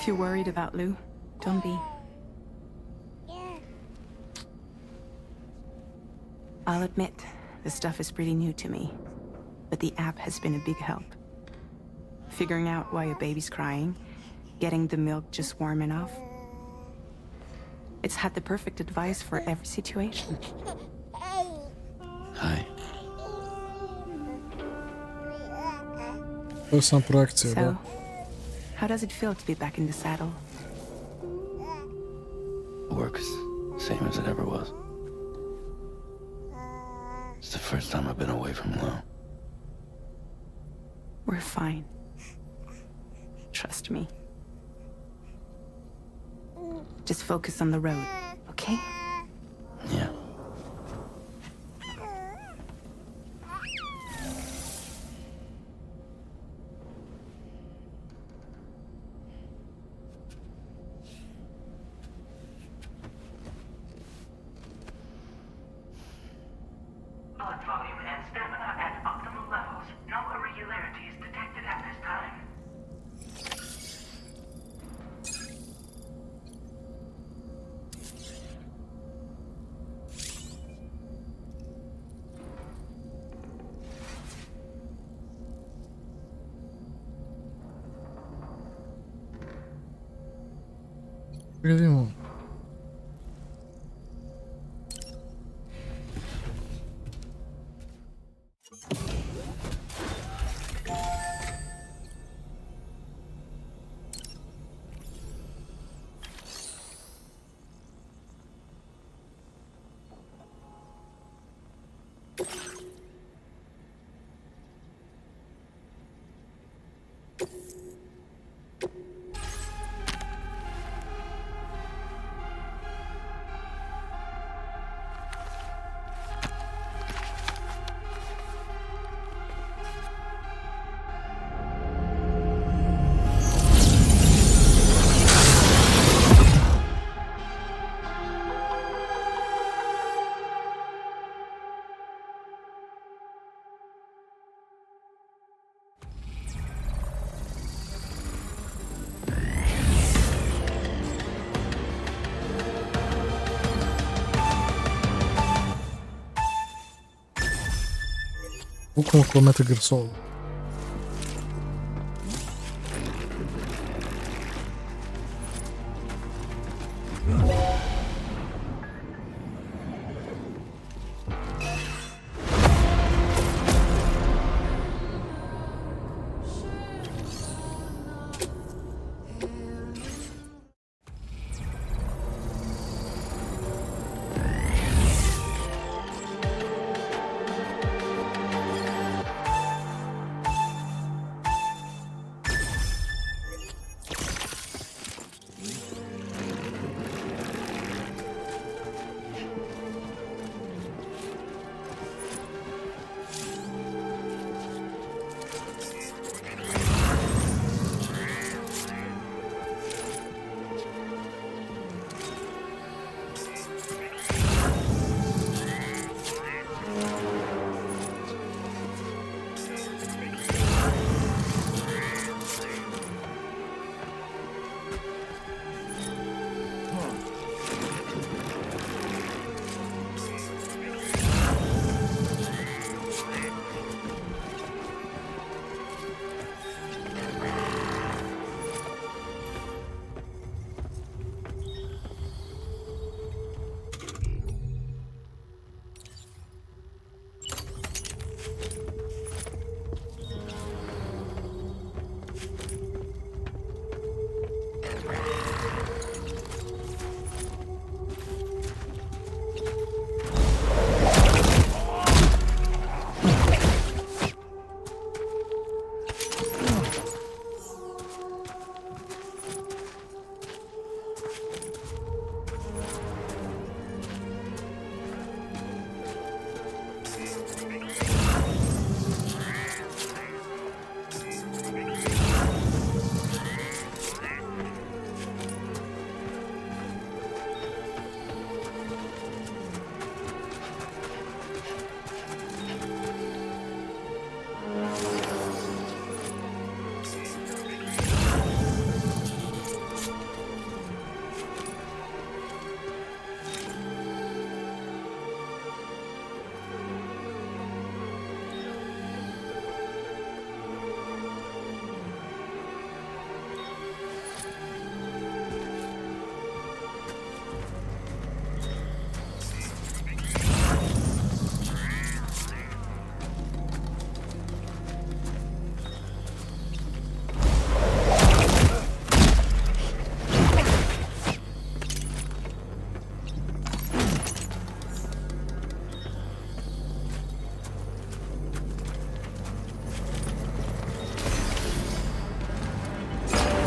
If you're worried about Lou, don't be. I'll admit, this stuff is pretty new to me, but the app has been a big help. Figuring out why a baby's crying, getting the milk just warm enough. It's had the perfect advice for every situation. Hi. To je sam projekcija, da. So, how does it feel to be back in the saddle? Work is same as it ever was. It's the first time I've been away from Lou. We're fine. Trust me. Just focus on the road, okay? Yeah. Blood volume and stamina at optimal levels. No irregularities detected at this time. Vidimo. Bukvalno kao Metal Gear Solid.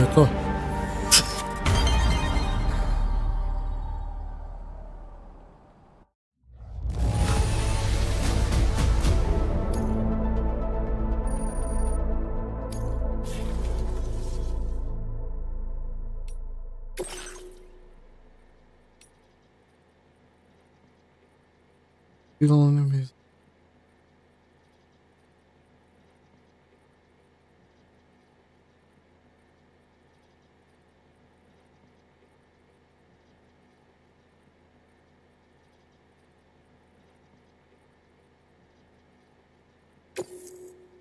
je to. Final enemies.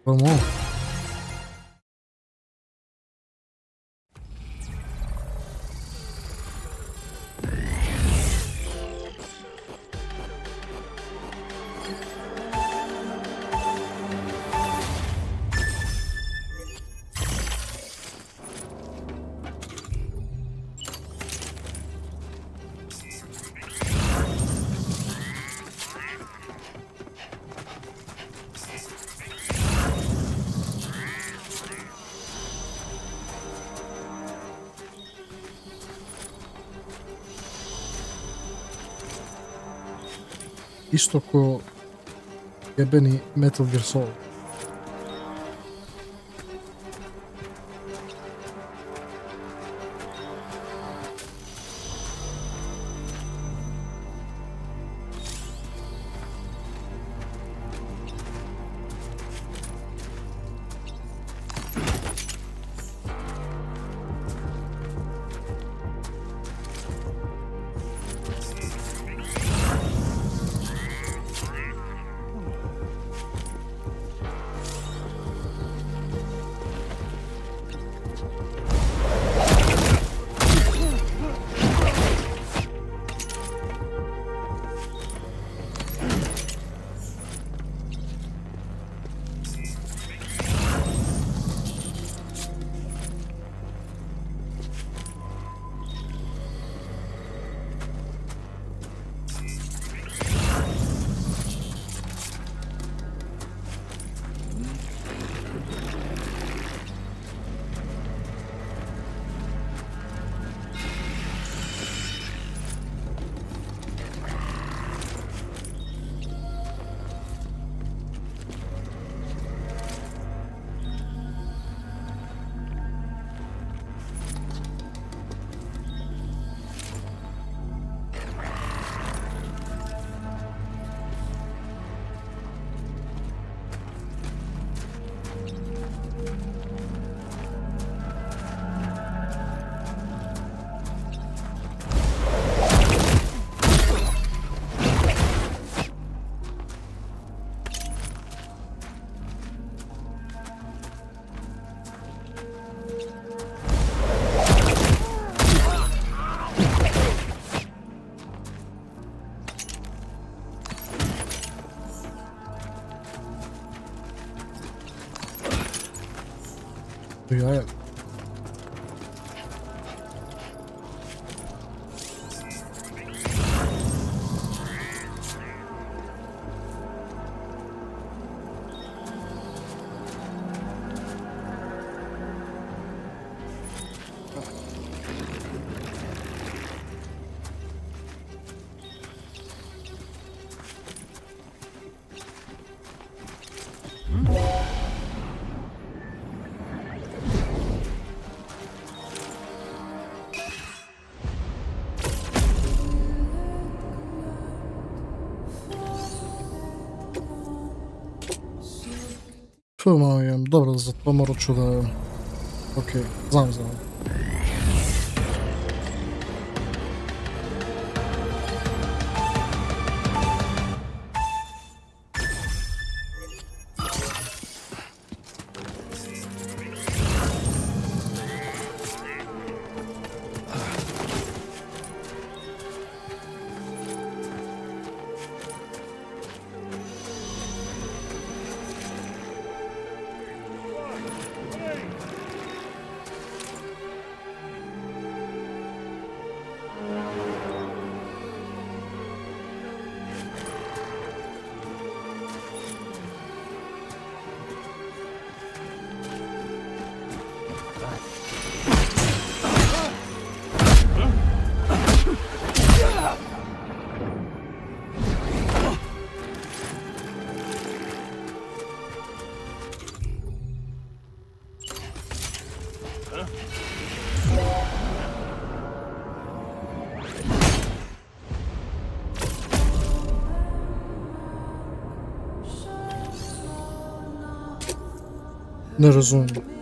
Vamos. Isto ko jebeni Metal Gear Solid. Ja. Filmujem, dobro, za to morat ću da... Ok, znam. Ne razumijem.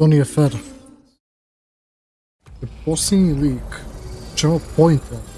To nije fair. Posljednji lik. Čemo pointa.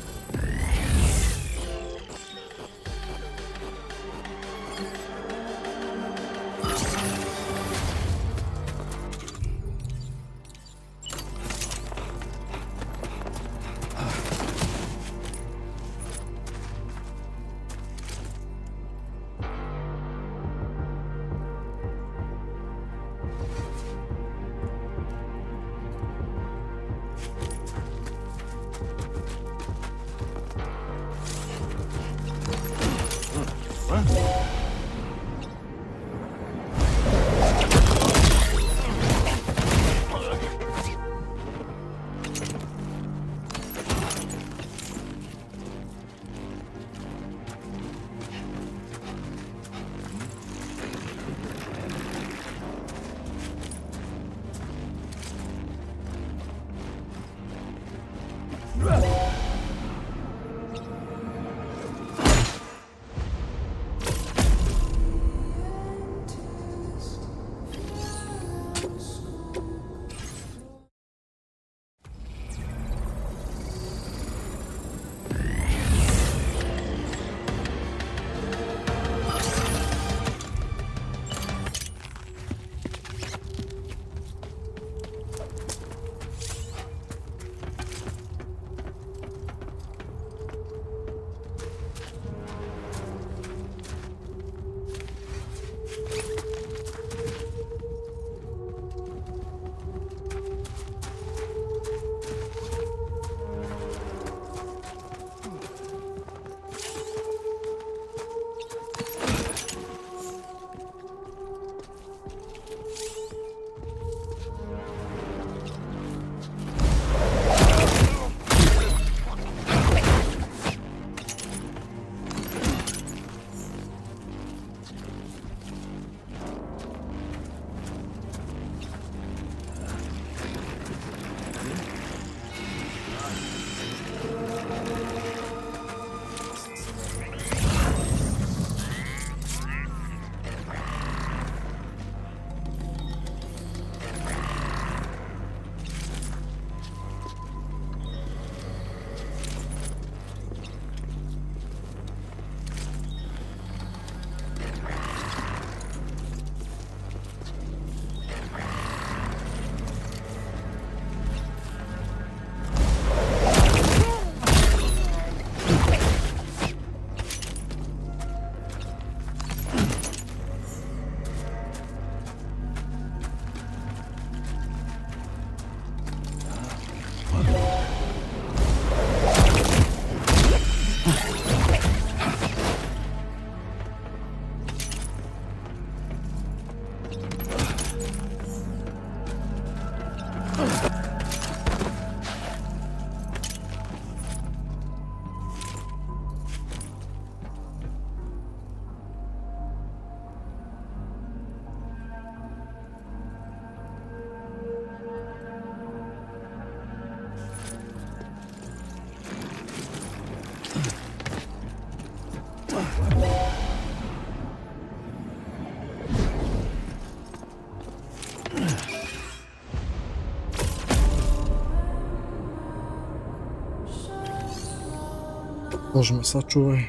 Bože me sačuvaj.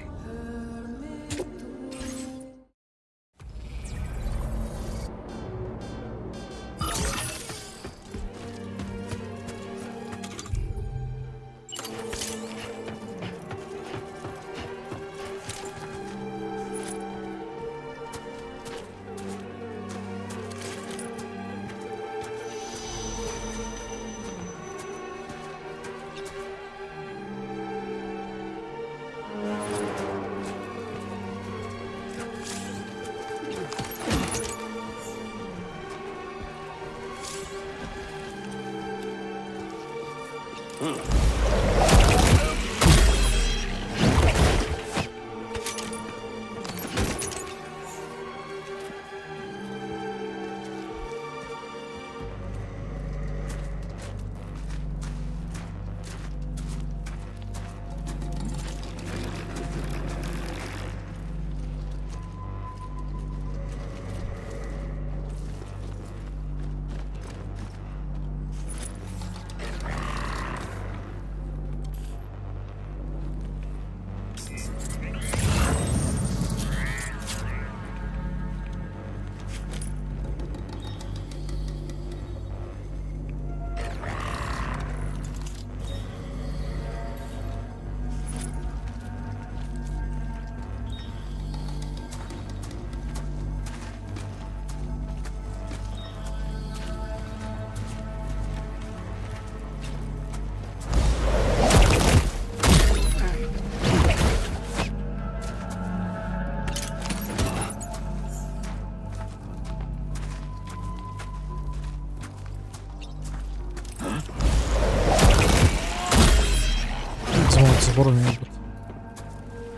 Zaboravim jebati.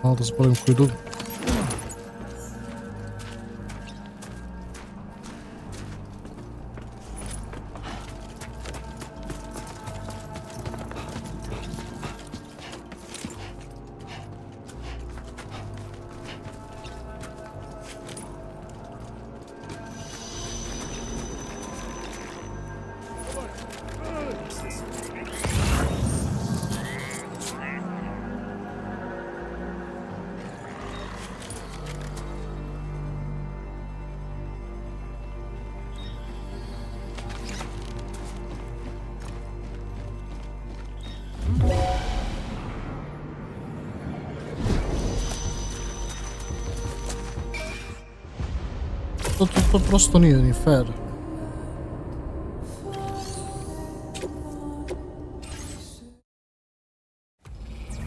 Malo da zaboravim koji dug. To prosto nije ni fair.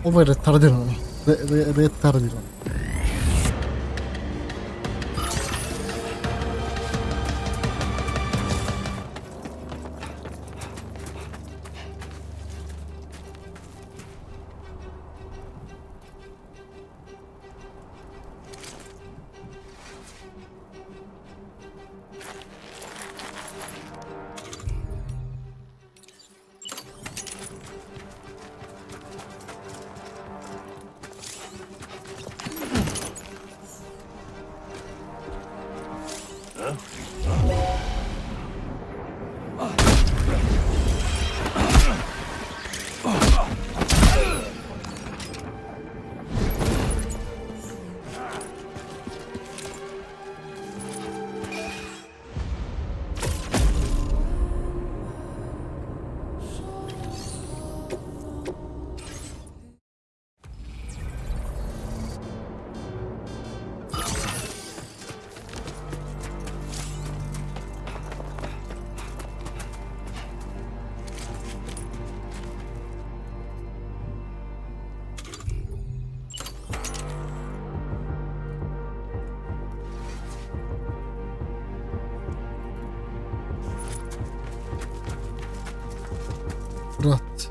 Ovo je retardirano. Retardirano. Rat.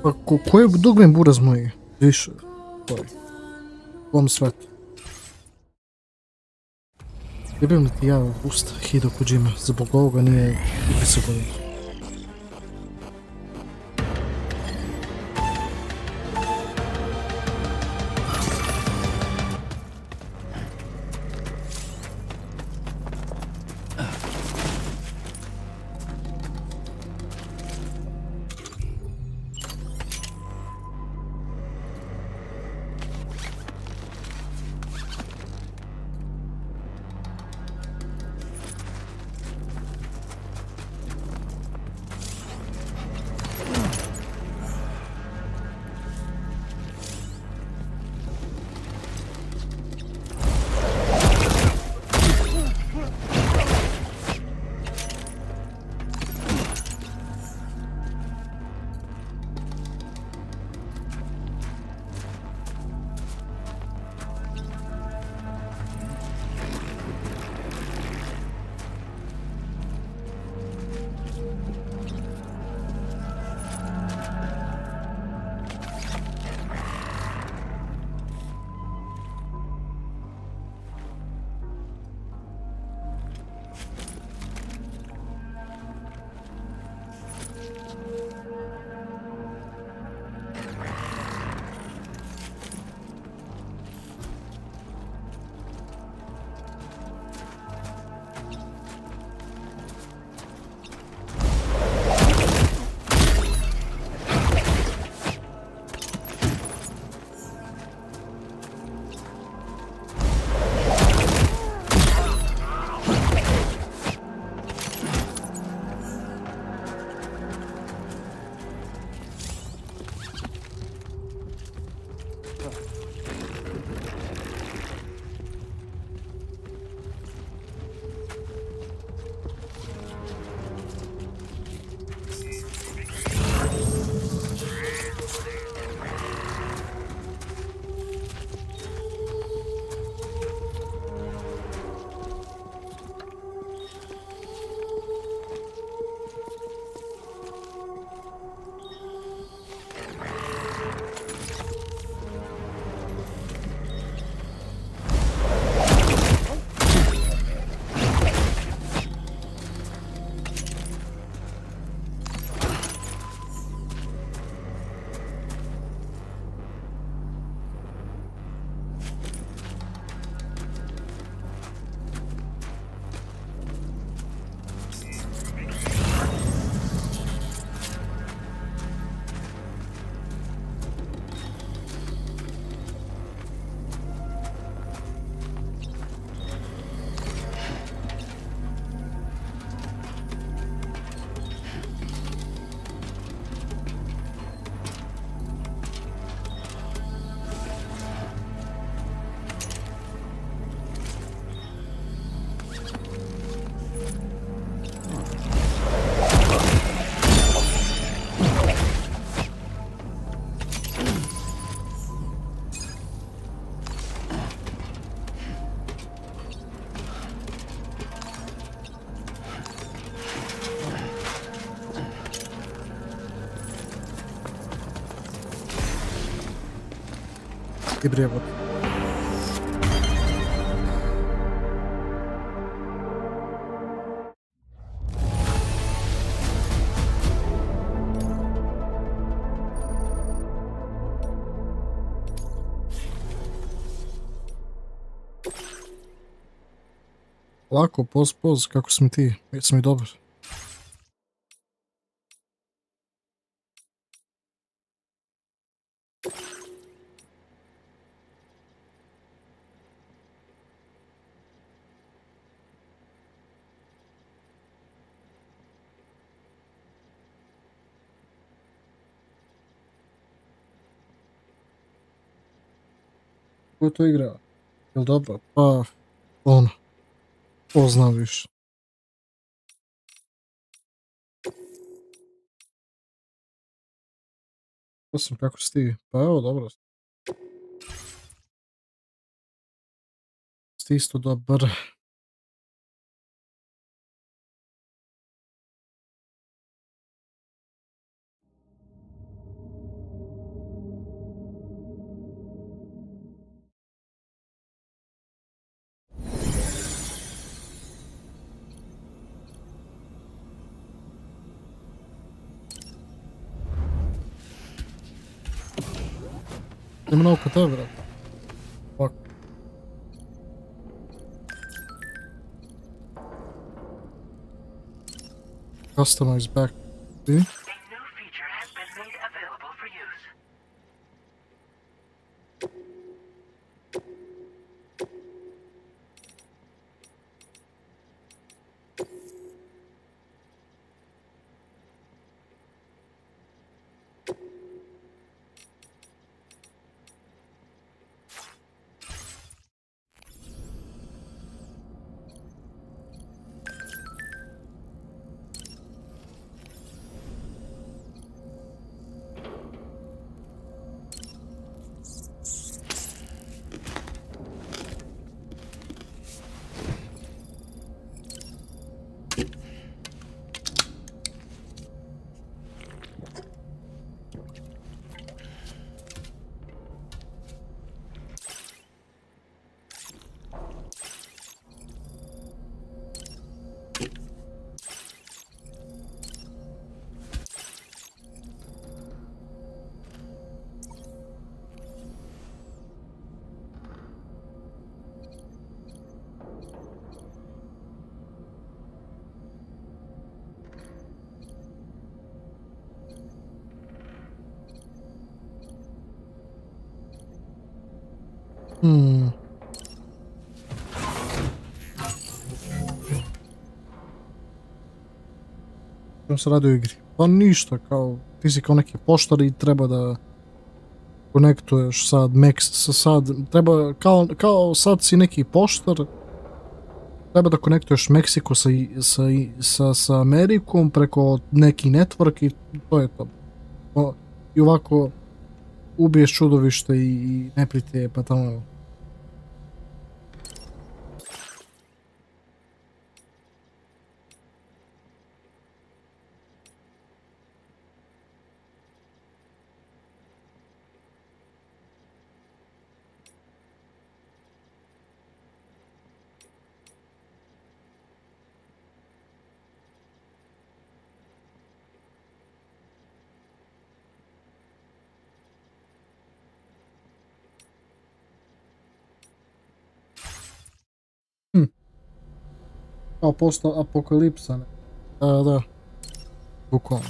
Pa koje dugme buraz moji? Više. Ovom svetu. Jebim li ti ja u usta Hideo Kojima, zbog ovoga nije upisao godinu. I prijevod. Lako, poz, kako si mi ti? Jesi mi dobar? Ko je to igra? Jel dobro? Pa, ono, ko zna više. Osim kako si ti? Pa evo, dobro. Si isto dobar. Nema na oko tebe, brate. Ovako. Customize back. Vidi? A new feature has been made available for use. Što se radi u igri? Pa ništa, kao ti si kao neki poštar i treba da konektuješ sad treba kao sad si neki poštar, treba da konektuješ Meksiko sa Amerikom preko neki network i to je to. I ovako ubiješ čudovište i neprijatelje pa tamo. Kao posto apokalipsa, ne? Da, bukvalno.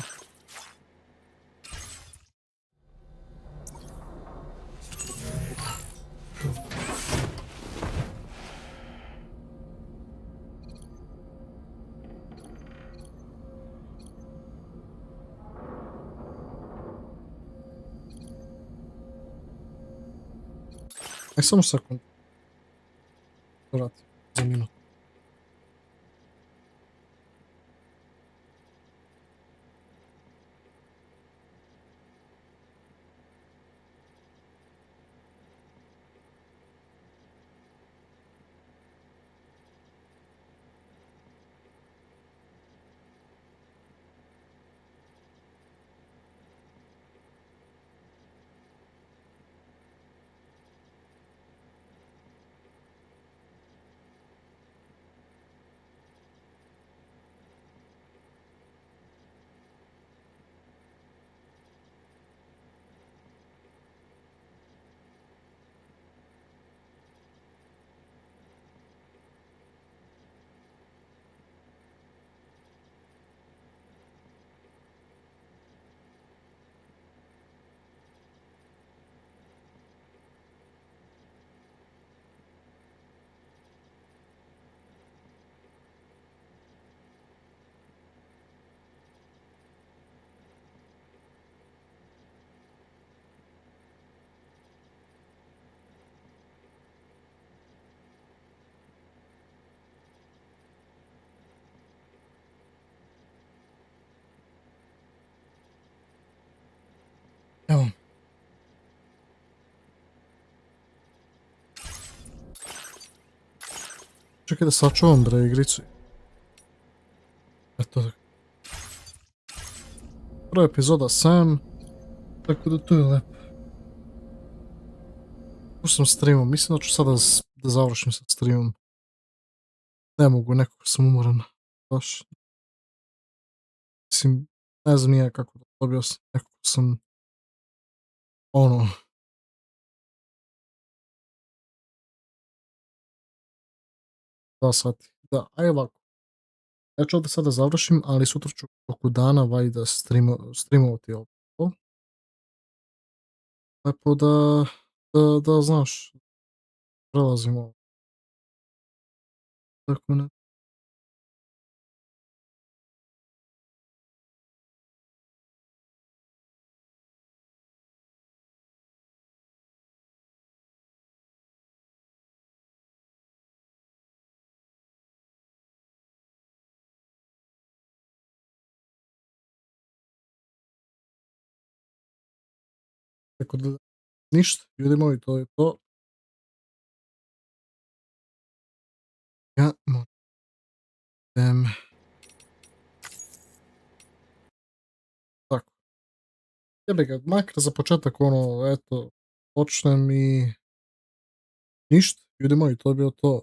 Samo sekund. Vrati, za minut. Evo. Čekaj da sačuvam bre igricu. Eto. Prva epizoda sam. Tako da to je lepo. Tu sam streamom, mislim da ću sada da završim sa streamom. Ne mogu, nekako sam umoran. Baš. Mislim, ne znam nije kako da dobio sam. Nekako sam ono, 2 sati. Da, aj ovako. Ja ću ovdje sada završim, ali sutra ću oko dana valjda streamovati ovo. Tako da znaš, prelazimo. Tako ne. Tako da, ništa, ljudi moji, to je to. Ja moram. Tako. Jebe ga, makar za početak ono, eto, počnem i ništa, ljudi moji, to je bilo to.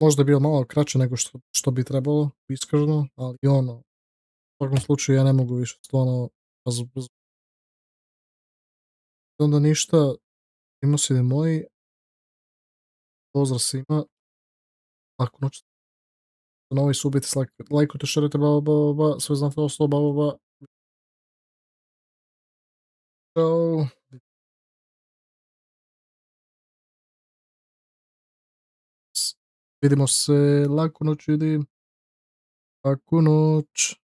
Možda je bilo malo kraće nego što bi trebalo, iskreno, ali ono, u svakom slučaju ja ne mogu više stvarno onda ništa, imosili moji, pozdrav svima, laku noć, na ovaj subiti, lajkujte, šerujte, sve znate ostalo, Ćao. Vidimo se, laku noć ljudi, laku noć.